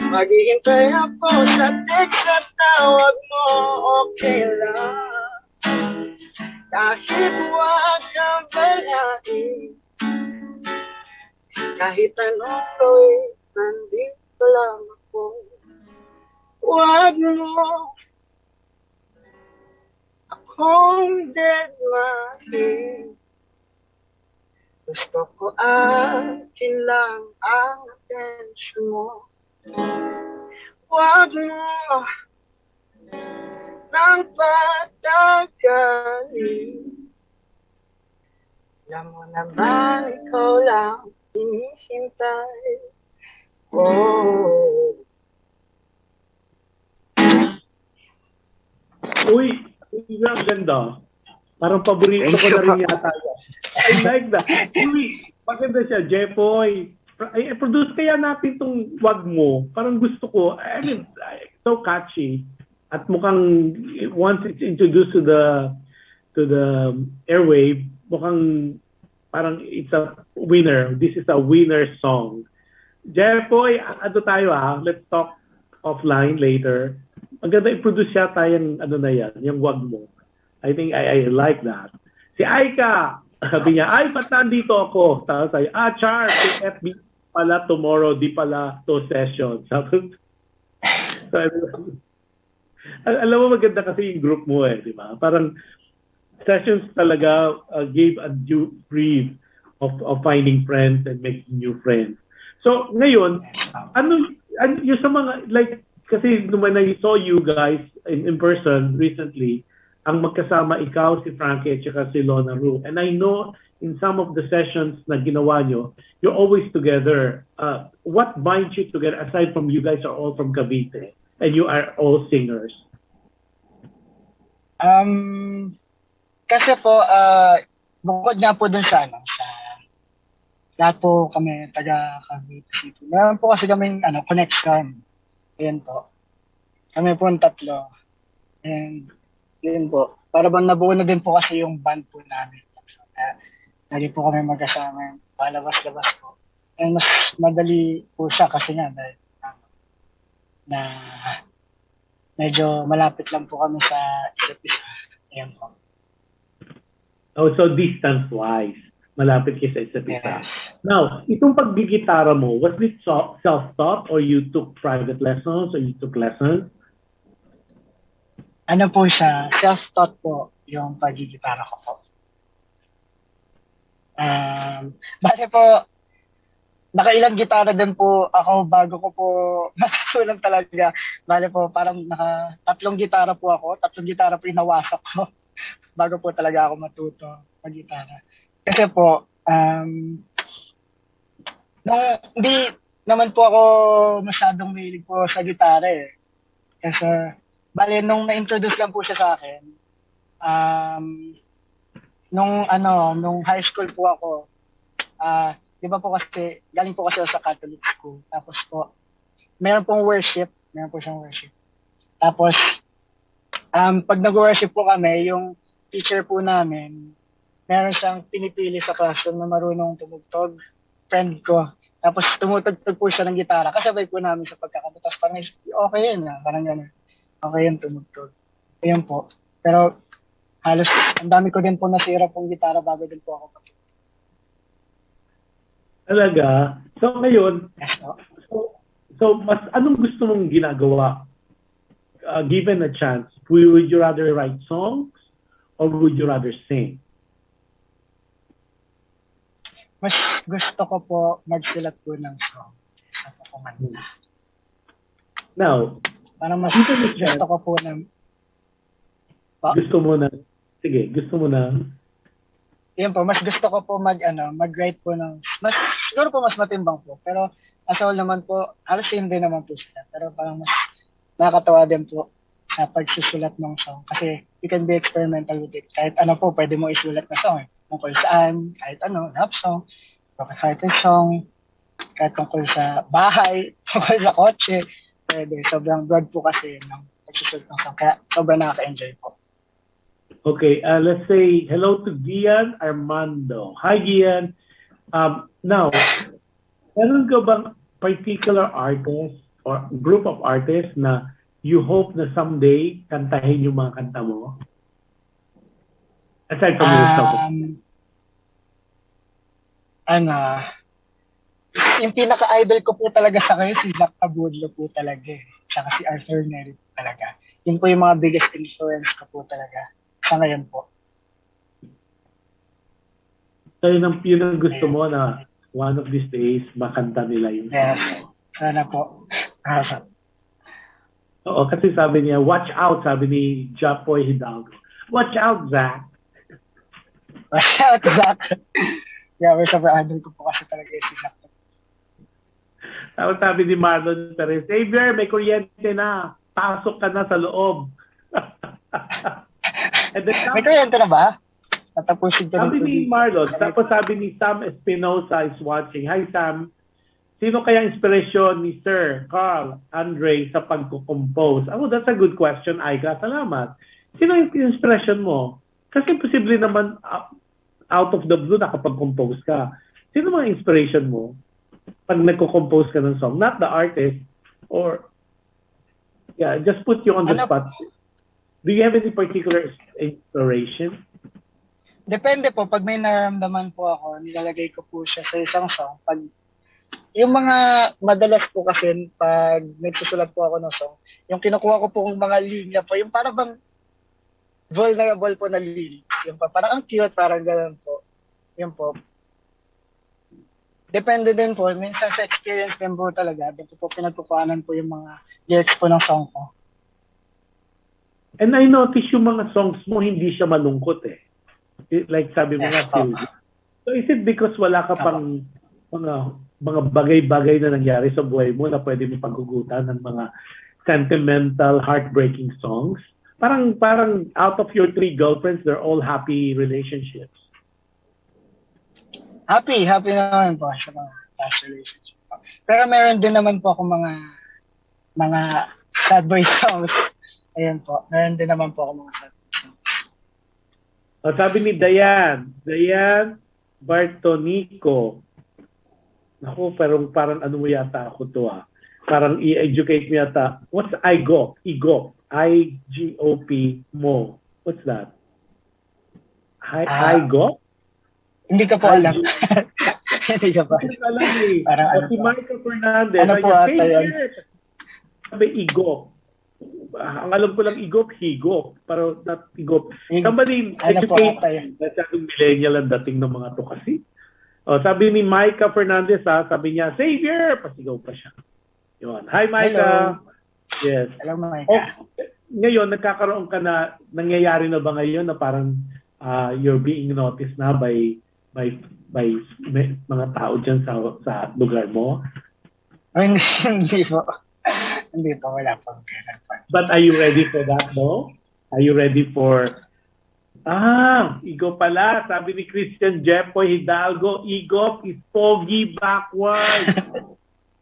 Maghihintay ako sa text at tawag mo. Okay lang Kahit wag kang balain, kahit anong gawin, nandito lang ako. Wag mo akong deadmahin. Gusto ko akin lang ang atensyon mo. Wag mo nang patagalin. Alam mo naman, ikaw lang hinihintay. Oh. Uy, ang ganda. Parang paborito ko na rin yata. I like that. Uy, maganda siya, Jepoy. Produce kaya natin tong Wag Mo. Parang gusto ko. I mean, so catchy. At mukhang once it's introduced to the airwave, mukhang parang it's a winner. This is a winner song. Jepoy, ano tayo let's talk offline later. Maganda i-produce siya tayong ano na yan, yung Wag Mo. I think I like that. Si Aika, sabi niya, ay, ba't nandito ako? Tapos ay, Char, FB pala tomorrow, di pala to session. Sabi, so, alam mo, maganda kasi yung group mo di ba? Parang sessions talaga gave a due brief of finding friends and making new friends. So, ngayon, ano yung sa mga, like, kasi nung I saw you guys in person recently, ang magkasama ikaw, si Frankie, at saka si Lona Ru. And I know in some of the sessions na ginawa nyo, you're always together. What binds you together, aside from you guys are all from Cavite, and you are all singers? Kasi po, bukod nga po dun sa lahat po kami taga Cavite City. Meron po kasi kaming connection. Ayan po. Kami po ang tatlo. And yun po. Para bang nabuo na din po kasi yung band po namin. Lagi po kami magkasama. Palabas-labas po. And mas madali po siya kasi nga dahil na medyo malapit lang po kami sa isa't isa. Ayan po. Oh, so distance-wise, malapit kayo sa isa't isa. Yes. Now, itong paggigitara mo, was it self-taught or you took private lessons or you took lessons? Ano po siya, self-taught po yung paggigitara ko po. Bale po, nakailang gitara din po ako bago ko po natutunan talaga. Bale po, parang tatlong gitara po ako, tatlong gitara po inawasak ko bago po talaga ako matuto mag-gitara. Kasi po, hindi naman po ako masyadong mahilig po sa gitara Kasi, bale, nung na-introduce lang po siya sa akin, nung high school po ako, di ba po kasi, galing po kasi sa Catholic school. Tapos po, meron po siyang worship. Tapos, pag nag-worship po kami, yung teacher po namin, meron siyang pinipili sa classroom na marunong tumugtog, friend ko. Tapos tumutugtog po siya ng gitara. Kasabay po namin sa pagkakanta. Tapos parang, okay yun parang gano'n. Okay yun, tumugtog. Ayun po. Pero halos, ang dami ko din po nasira pong gitara bago din po ako patugtog. Talaga? So ngayon, Yes, no? so mas anong gusto mong ginagawa? Given a chance, would you rather write songs or would you rather sing? Mas gusto ko po magsulat po ng song sa kumanta. Now, Parang mas gusto ko po ng... Gusto mo na? Sige, gusto mo na? Yun po, mas gusto ko po mag-write po ng... Siguro po mas matimbang po. Pero as all naman po, halos same din naman po sila. Pero parang mas nakakatawa din po sa pagsusulat ng song. Kasi you can be experimental with it. Kahit ano po, pwede mo isulat na song tungkol saan, kahit love song, fighter song, kahit tungkol sa bahay, tungkol sa kotse, pwede. Sobrang broad po kasi ng pagsusulat ng song. Kaya sobrang nakaka-enjoy po. Okay, let's say hello to Gian Armando. Hi, Gian. Now, meron ka bang particular artist or group of artists na you hope na someday kantahin yung mga kanta mo? Aside from yourself. Yung pinaka-idol ko po talaga sa ngayon, si Zach Abudlo po talaga eh. Tsaka si Arthur Neri po talaga. Yun po yung mga biggest influence ko po talaga sa ngayon po. So yun ang gusto mo na one of these days, makanta nila yung yes. Sana po. Oo, kasi sabi niya, watch out, sabi ni Japoy Hidalgo. Watch out, Zach. Watch out, Zach. Grabe sa idol ko po kasi talaga si Zach. Tapos sabi ni Marlon Perez, Xavier, may kuryente na. Pasok ka na sa loob. May kuryente na ba? Natapusin ko sabi ni Marlon, tapos sabi ni Sam Espinosa is watching. Hi, Sam. Sino kaya inspirasyon ni Sir KARL Andrei sa pagko-compose? Oh, that's a good question, Aika. Salamat. Sino yung inspirasyon mo? Kasi posible naman out of the blue nakapag-compose ka. Sino mga inspiration mo pag nagko-compose ka ng song? Not the artist or just put you on the spot. Do you have any particular inspiration? Depende po. Pag may nararamdaman po ako, nilalagay ko po siya sa isang song. Pag yung mga madalas po kasi pag nagsusulat po ako ng song, yung kinukuha ko po yung mga linya po, yung parang bang vulnerable po na lyrics. Yung parang ang cute, parang gano'n po. Yun po. Depende din po. Minsan sa experience din po talaga. Dito po pinagkukuhanan po yung mga lyrics po ng song ko. And I notice yung mga songs mo, hindi siya malungkot eh. Like sabi mo nga, so is it because wala ka pang mga bagay-bagay na nangyari sa buhay mo na pwede mo paghugutan ng mga sentimental, heartbreaking songs? Parang out of your 3 girlfriends, they're all happy relationships. Happy naman po sa mga past relationships. Pero meron din naman po ako mga sad boy songs. Ayun po, meron din naman po ako mga sad boy songs. Sabi ni Dayan Bartonico, naku, parang ano mo yata ako to Parang i-educate mo yata. What's IGOP? IGOP mo. What's that? IGOP? Hindi ka po alam. Hindi ka pa. Hindi ka alam eh. Si Michael Fernandez. Ano po ata yan? Sabi IGOP. Ang alam ko lang IGOP, HIGOP. Pero not IGOP. Somebody educate. Masyadong millennial ang dating ng mga to kasi. Sabi ni Micah Fernandez, sabi niya, Xavier! Pasigaw pa siya. Yun. Hi, Micah. Hello. Yes. Hello, Micah. Ngayon, nagkakaroon ka na, nangyayari na ba ngayon na parang you're being noticed na by mga tao dyan sa lugar mo? Hindi po. Hindi po, wala pang kailan. But are you ready for that, no? Are you ready for... Igop pala. Sabi ni Christian Jepoy Hidalgo, Igop is foggy backward.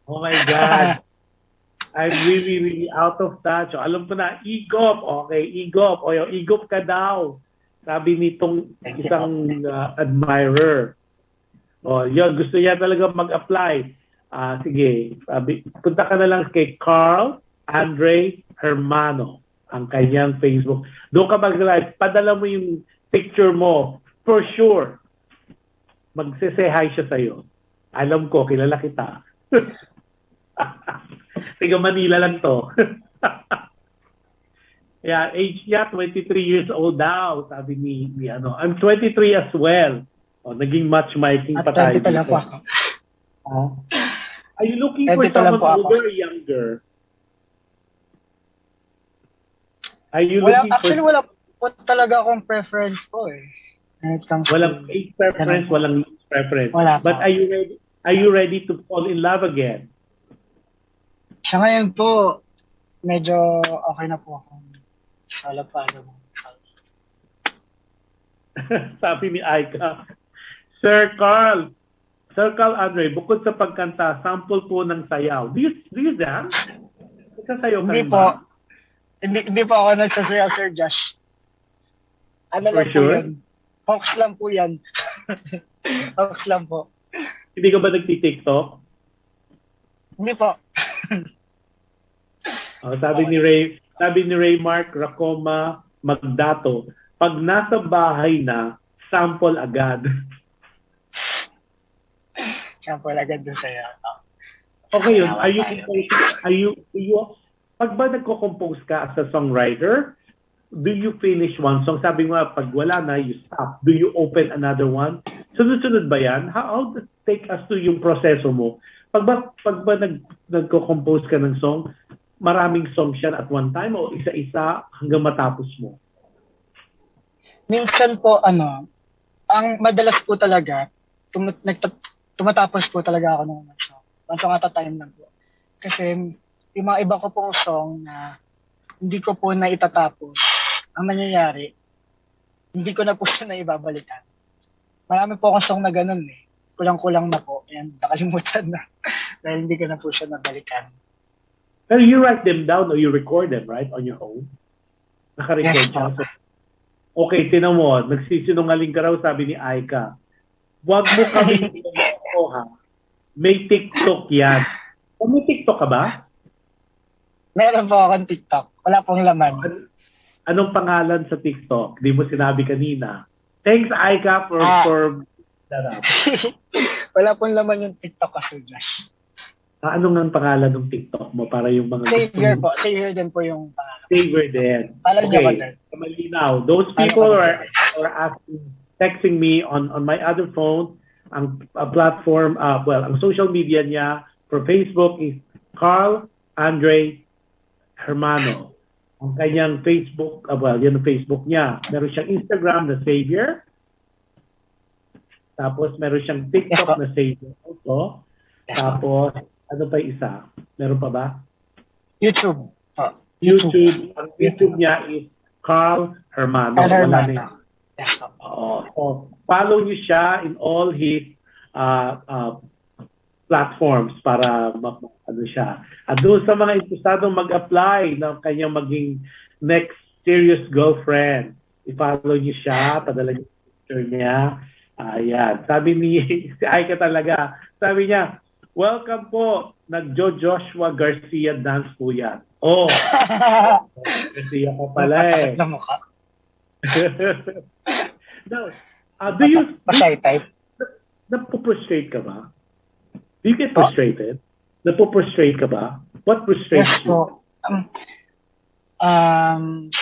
Oh my God. I'm really, really out of touch. So, alam ko na, Igop. Okay, Igop. O yung Igop ka daw. Sabi nitong isang admirer. Yun, gusto niya talaga mag-apply. Sige, punta ka na lang kay KARL Andrei Hermano, ang kanyang Facebook. Doon ka mag-live, padala mo yung picture mo. For sure, magsisay hi siya sa'yo. Alam ko, kilala kita. Tiga Manila lang to. Yeah, age niya, 23 years old daw, sabi ni ano. I'm 23 as well. Naging matchmaking pa tayo. Are you looking for someone older or younger? Are you looking actually, wala po talaga akong preference po eh. Walang age preference, walang preference. But are you ready to fall in love again? Sa ngayon po, medyo okay na po ako. Sabi ni Aika, Sir KARL Andrei, bukod sa pagkanta, sample po ng sayaw. Do you dance? Nagsasayaw ka Hindi po. Hindi po ako nagsasayaw, Sir Jush. Ano lang po yan? Hoax lang po yan. Hoax lang po. Hindi ka ba nagti-TikTok? Hindi po. Sabi ni Ray Mark Racoma Magdato, pag nasa bahay na, sample agad. Sample agad doon sa'yo. Okay yun. Pag ba nagko-compose ka as a songwriter, do you finish one song? Sabi mo, pag wala na, you stop. Do you open another one? Sunod-sunod ba yan? How take us to yung proseso mo? Pag ba nagko-compose ka ng song, maraming songs yan at one time o isa-isa hanggang matapos mo? Minsan po, ang madalas po talaga, tumatapos po talaga ako ng song. One song at a time lang po. Kasi yung mga iba ko pong song na hindi ko po na itatapos, ang nangyayari, hindi ko na po siya na ibabalikan. Marami po akong song na ganun eh. Kulang-kulang na po. And nakalimutan na. Dahil hindi ko na po siya nabalikan. Pero you write them down or you record them, right? On your own? Naka-record siya. So, okay, tinan mo. Nagsisinungaling ka raw, sabi ni Aika. Huwag mo kami ito, ha? May TikTok yan. May TikTok ka ba? Meron po akong TikTok. Wala pong laman. Anong pangalan sa TikTok? Di mo sinabi kanina. Thanks, Aika, for that up. Wala pong laman yung TikTok kasi, Josh. Ano nga ang pangalan ng TikTok mo para yung mga... Xavier po. Xavier din po yung pangalan. Xavier din. Okay. Malinaw. Those people are asking, texting me on my other phone. Ang platform, ang social media niya for Facebook is KARL ANDREI HERMANO. Ang kanyang Facebook, yan ang Facebook niya. Meron siyang Instagram na Xavier. Tapos meron siyang TikTok na Xavier also. Tapos, ano pa isa? Meron pa ba? YouTube. YouTube. Ang YouTube niya is KARL HERMANO. Wala na. So, follow niyo siya in all his platforms para ano siya. At doon sa mga interesadong mag-apply ng kanyang maging next serious girlfriend, i-follow niyo siya, padala niyo picture niya. Ayan. Sabi ni si Aika talaga, sabi niya, welcome po, Joshua Garcia dance po yan. Oh, Garcia ka pala eh. No, do you napuprostrate ka ba? Do you get frustrated? Napuprostrate ka ba? What frustrates you?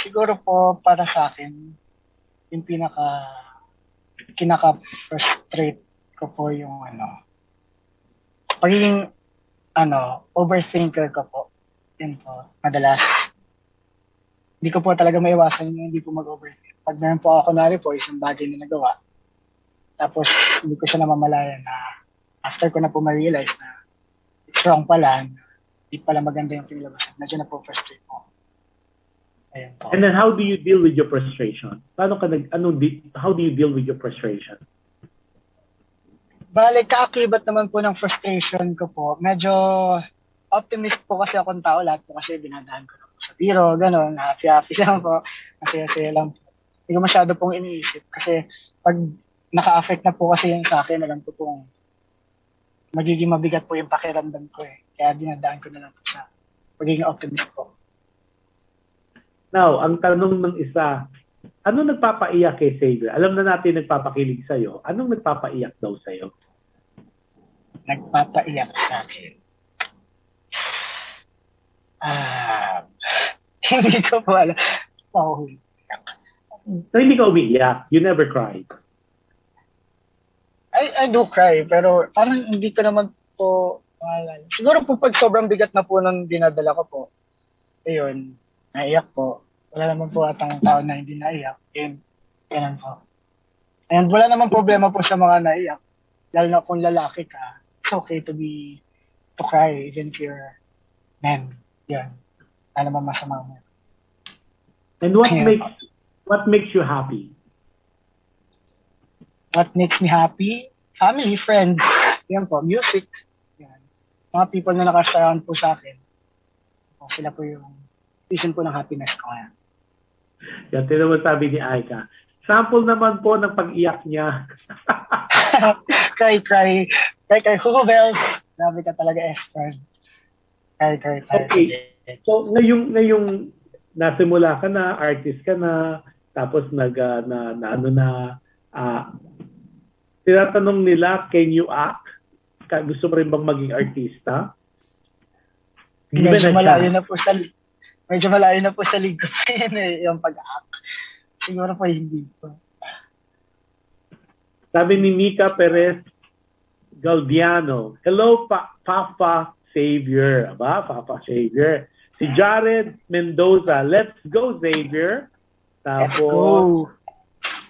Siguro po para sa akin, yung kinaka-frustrate ko po yung pagiging overthinker ko po. Yun po, madalas. Hindi ko po talaga maiwasan yung hindi po mag-overthink. Pag meron po ako isang bagay na nagawa, tapos hindi ko siya namamalayan na after ko na po ma-realize na it's wrong pala, hindi pala maganda yung pinilabasan. Medyo na po frustrate po. Ayan po. And then how do you deal with your frustration? How do you deal with your frustration? Bale, kaakibat naman po ng frustration ko po. Medyo optimist po kasi akong tao. Lahat po kasi dinadaan ko na po sa biro, gano'n. Happy lang po. Masaya-saya lang po. Hindi ko masyado pong iniisip. Kasi pag naka-affect na po kasi yun sa akin, alam ko pong magiging mabigat po yung pakiramdam ko eh. Kaya dinadaan ko na lang po sa pagiging optimist po. Now, ang tanong ng isa, ano nagpapaiyak kay Xavier? Alam na natin nagpapakilig sa'yo. Anong nagpapaiyak daw sa'yo? Nagpapaiyak sa akin. Hindi ko po alam. So, hindi ka umiiyak? You never cried? I do cry, pero parang hindi ko naman po maalala. Siguro po pag sobrang bigat na po ng dinadala ko po, ayun, naiyak po. Wala naman po atang tao na hindi naiyak. Ganun po. And wala naman problema po sa mga naiyak. Lalo na kung lalaki ka, it's okay to cry even if you're men. Yan. Wala naman masama mo. And what makes you happy? What makes me happy? Family, friends. Yan po, music. Yan. Mga people na nakasurround po sa akin. Sila po yung reason po ng happiness ko ngayon. Yan, tinawag sabi ni Aika. Sample naman po ng pag-iyak niya. Cry. Who bells? Grabe ka talaga, Esther. Cry. Okay. So, ngayong nasimula ka na, artist ka na, Tapos tinatanong nila, can you act? Gusto mo rin bang maging artista? Medyo malayo na po sa league ko yung pag-act. Siguro po hindi po. Sabi ni Nika Perez Galdiano, hello Papa Xavier. Aba, Papa Xavier. Si Jared Mendoza, let's go Xavier. Tapos, let's go.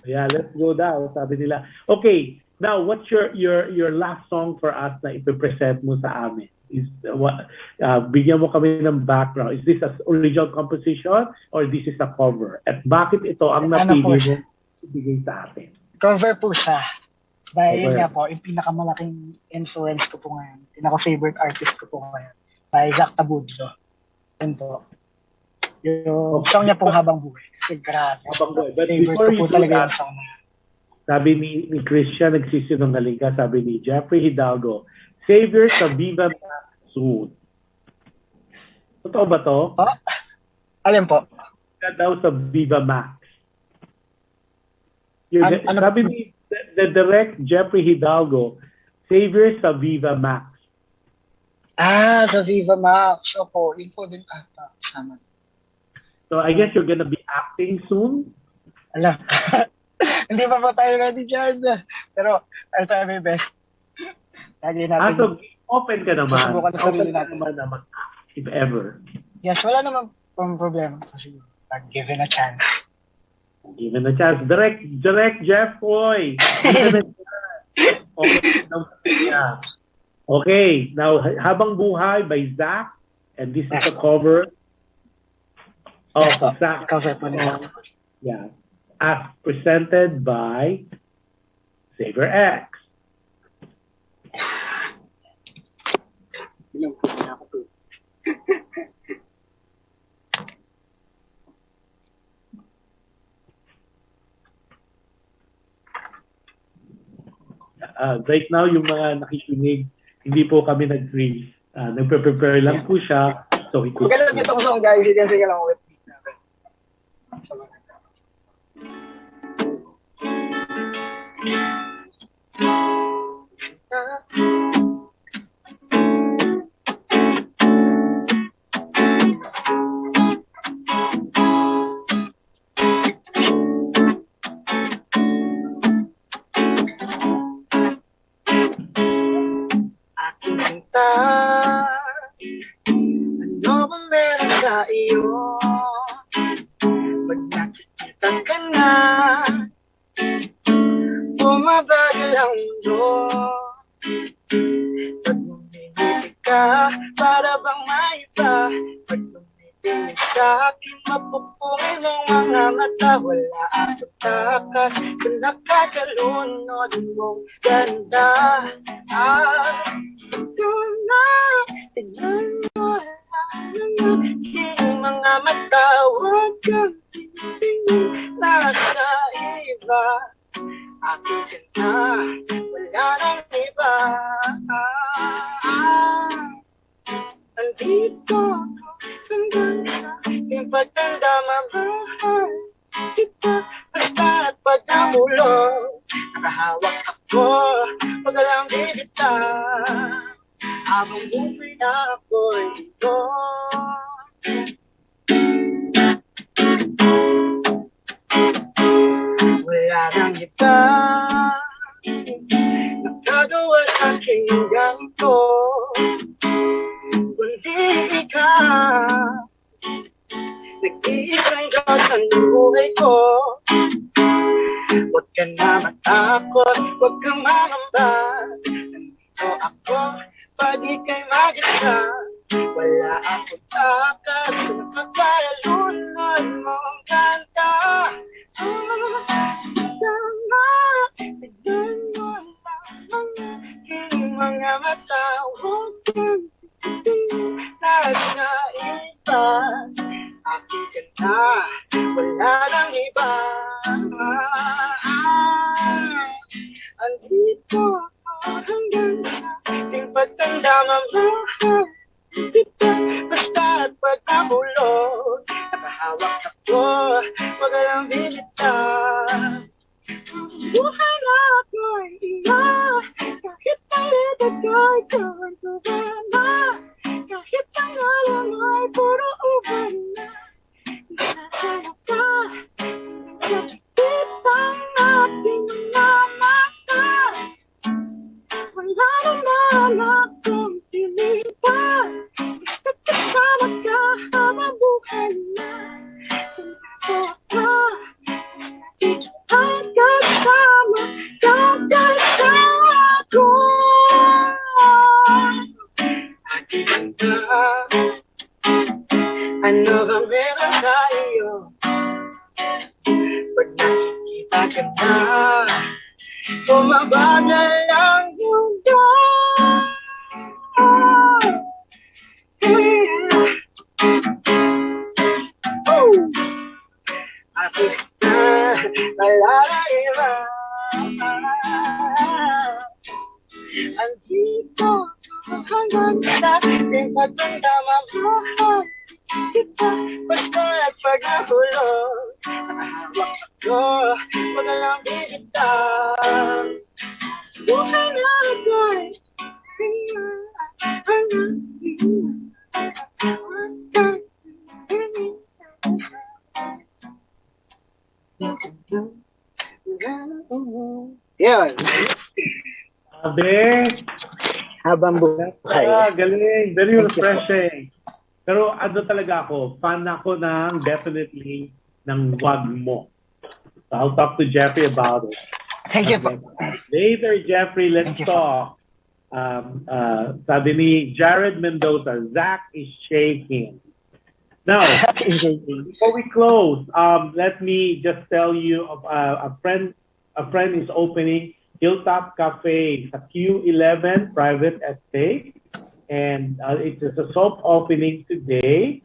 Yeah, let's go daw, sabi nila. Okay, now what's your last song for us na ipipresent mo sa amin? Bigyan mo kami ng background. Is this an original composition or this is a cover? At bakit ito ang napili mo ibigay sa atin? Cover po siya. Dahil yun nga po, yung pinakamalaking influence ko po ngayon, pinaka-favorite artist ko po ngayon, by Zach Tabudlo. Yun po. Yung song niya po Habang Buhay. Kasi grabe. Habang Buhay. But favorite before ko po you do talaga that, yung song na. Sabi ni Christian, nagsisinungaling ka, sabi ni Jeffrey Hidalgo, Xavier sa Viva Max soon. Totoo ba to? Oh? Alin po? Ka daw sa Viva Max. Sabi ni the direct Jeffrey Hidalgo, Xavier sa Viva Max. Sa Viva Max. Opo, yun po din ata. So I guess you're gonna be acting soon? Ala. Hindi pa po tayo ready dyan. Pero I'll try my best. Lagi natin. So open ka naman. Susubukan na sarili natin. Naman na mag-act, if ever. Yes, wala naman pong problema. Kasi given a chance. Given a chance. Direct Jeff Boy. Okay, now Habang Buhay by Zach, and this is a cover of Zach. Cover po nila. Yeah, as presented by XAVIER X. Right now, yung mga nakikinig, hindi po kami nag-freeze. Nagpe-prepare lang po siya. So, Magalang ito ko sa guys. Sige lang ulit. Ano ba meron sa iyo? Pag nakikita ka na, bumabagal ang mundo. Pag bumibig ka, para bang may iba. Pag bumibig sa akin, mapupungin ang mga mata. Wala ang pagtakas sa nakakalunod mong ganda. Tignan mo lang yung mga mata. Huwag kang tingin nasa iba. Akin ka na, wala nang iba. Andito hanggang sa yung pagtanda, mamahal kita. Basta at pagkamulong, nakahawak ako, pag alam bibita. Habang buhay na ako'y ito. Wala nang iba nakagawa sa aking ganito, kundi ikaw. Nag-iisang Diyos ang buhay ko. Huwag ka na matakot, huwag kang mangamba. Nandito ako pag ika'y mag-isa. Wala akong takas sa nakakayalunod mong kanta. Sama, tignan mo lang ang mga mata. Huwag kang tingin nasa iba. Akin ka na, wala nang iba. Andito hanggang sa ating pagtanda, mamahal kita. Basta at pagkamulog, nakahawak ako, wag alang bibita. Ano ba meron tayo? Pag nakikita ka na, bumabagal ang mundo. Bakit na malalaiba? Andito hanggang sa ating pagdamdama buhay kita. Basta pag nahulog, nakahawak ako, wag lang bigitang. Buhay na agay, yun. Sabi, Habang buhay. galing. Very refreshing. Pero ano talaga ako, fan ako ng definitely ng wag mo. So I'll talk to Jeffrey about it. Thank you po. Later, Jeffrey, let's Thank you. talk. Sabi ni Jared Mendoza, Zach is shaking. Now, before we close, let me just tell you a friend is opening Hilltop Cafe sa Q11 Private Estate, and it is a soft opening today,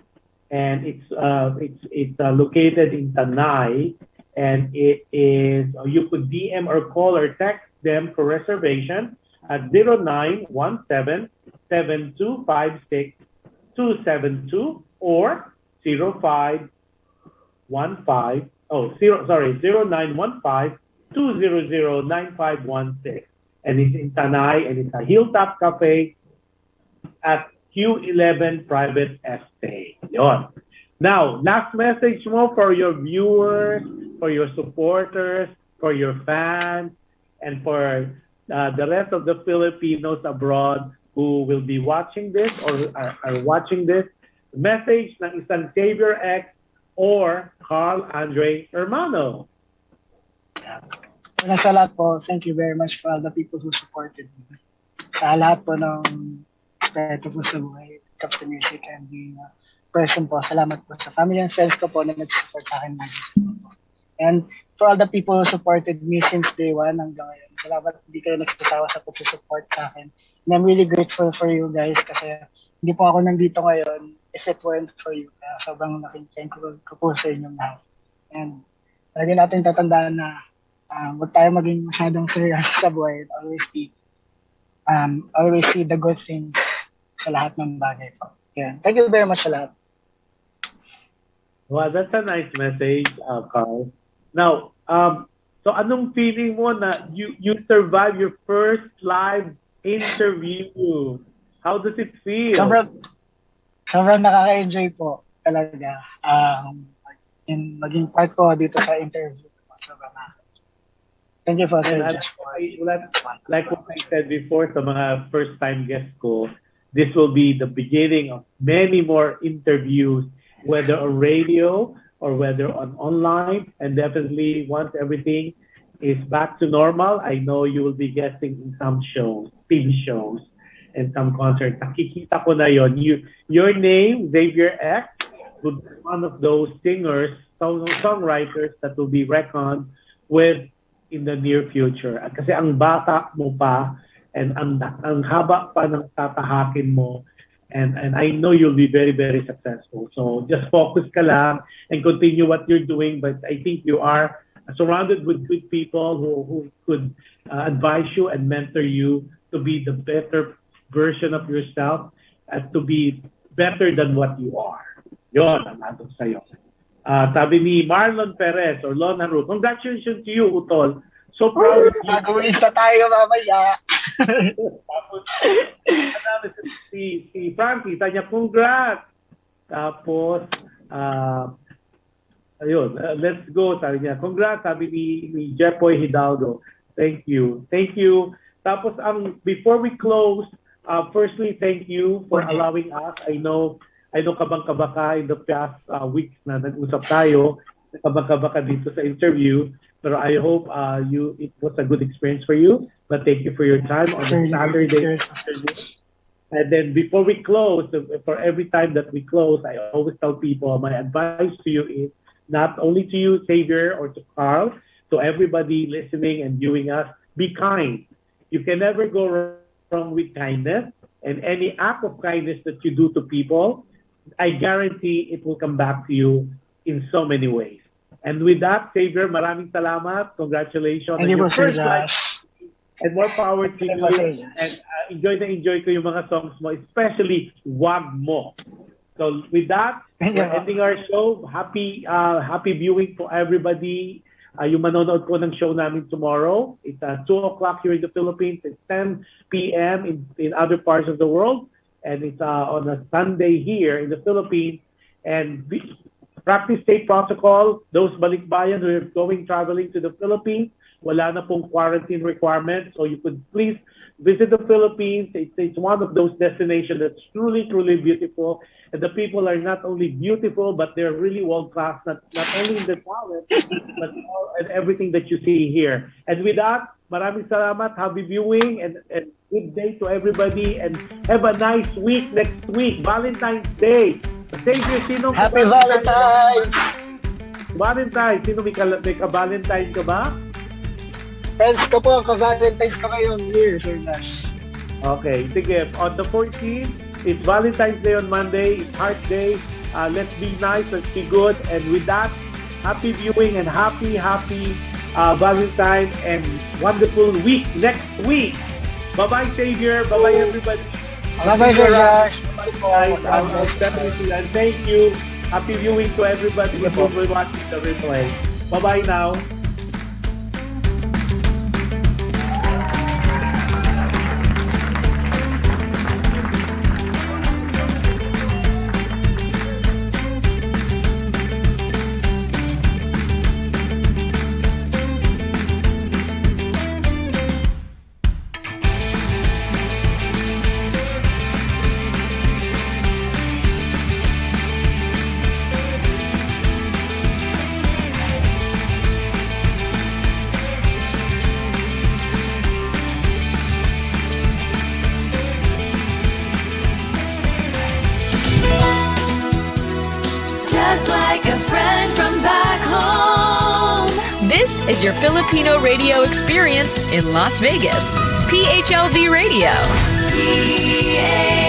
and it's located in Tanay, and it is you could DM or call or text them for reservation at 0917-7256-272 or 0915-200-9516, and it's in Tanay, and it's a Hilltop Cafe at Q11 Private Estate. Yon. Now, last message mo for your viewers, for your supporters, for your fans, and for the rest of the Filipinos abroad who will be watching this or are watching this. Message ng isang XAVIER X or KARL ANDREI HERMANO. Una sa lahat po, thank you very much for all the people who supported me. Sa lahat po ng respeto po sa buhay, when it comes to music and being a person po, salamat po sa family and friends ko po na nag-support sa akin. And for all the people who supported me since day one hanggang ngayon, salamat hindi kayo nagsasawa sa pag-support sa akin. And I'm really grateful for you guys kasi hindi po ako nandito ngayon if it weren't for you. Kaya sobrang laking thank you ko po sa inyong lahat. And lagi natin tatandaan na huwag tayo maging masyadong serious sa buhay. Always see the good things sa lahat ng bagay po. Yeah. Thank you very much sa lahat. Wow, that's a nice message, Carl. Now, so anong feeling mo na you survived your first live interview? How does it feel? Sobrang nakaka-enjoy po talaga. Maging part ko dito sa interview. Sobrang thank you for saying that. Like what I said before sa mga first-time guests ko, this will be the beginning of many more interviews, whether on radio or whether on online. And definitely once everything is back to normal, I know you will be guesting in some shows, TV shows, and some concerts. Nakikita ko na yon. Your name, XAVIER X, would be one of those singers, songwriters that will be reckoned with in the near future. Kasi ang bata mo pa, and ang haba pa ng tatahakin mo, and I know you'll be very, very successful. So just focus ka lang and continue what you're doing. But I think you are surrounded with good people who could advise you and mentor you to be the better version of yourself and to be better than what you are. Yon ang atong sa'yo. Sabi ni Marlon Perez or Lona Ruth, congratulations to you, Utol. So proud of you. Gagawin sa tayo mamaya. Tapos, si Frankie, sabi niya, congrats. Tapos, ayun, let's go, sabi niya. Congrats, sabi ni Jeffoy Hidalgo. Thank you. Thank you. Tapos, before we close, firstly, thank you for allowing us. I know I know kabang-kaba ka in the past weeks na nag-usap tayo, kabang-kaba ka dito sa interview, pero I hope it was a good experience for you. But thank you for your time on the Saturday afternoon. And then before we close, for every time that we close, I always tell people my advice to you is not only to you, Xavier, or to Karl, to everybody listening and viewing us, be kind. You can never go wrong with kindness. And any act of kindness that you do to people, I guarantee it will come back to you in so many ways. And with that, Xavier, maraming salamat. Congratulations on your first live. And more power to you. And enjoy ko yung mga songs mo, especially Wag Mo. So with that, we're ending our show. Happy viewing for everybody. Yung manonood ko ng show namin tomorrow. It's 2 o'clock here in the Philippines. It's 10 p.m. in other parts of the world. And it's on a Sunday here in the Philippines. And practice safe protocol. Those balikbayan who are traveling to the Philippines, wala na pong quarantine requirements. So you could please visit the Philippines. It's one of those destinations that's truly, truly beautiful. And the people are not only beautiful, but they're really world-class, not only in the talent, but in everything that you see here. And with that, maraming salamat. Happy viewing and good day to everybody. And have a nice week next week. Valentine's Day. Thank you, Sino. Happy Valentine's! Valentine's. Sino, may ka-Valentine's ka ba? Friends ko po, ka-Valentine's ka ngayong year, Sir Nash. Okay, sige. On the 14th, it's Valentine's Day on Monday. It's Heart Day. Let's be nice. Let's be good. And with that, happy viewing and happy Valentine and wonderful week next week. Bye-bye, Xavier. Bye-bye, everybody. Bye-bye, Sir Nash. I'll definitely. And thank you. Happy viewing to everybody who will be watching the replay. Bye-bye now. Just like a friend from back home. This is your Filipino radio experience in Las Vegas. PHLV Radio. PHLV.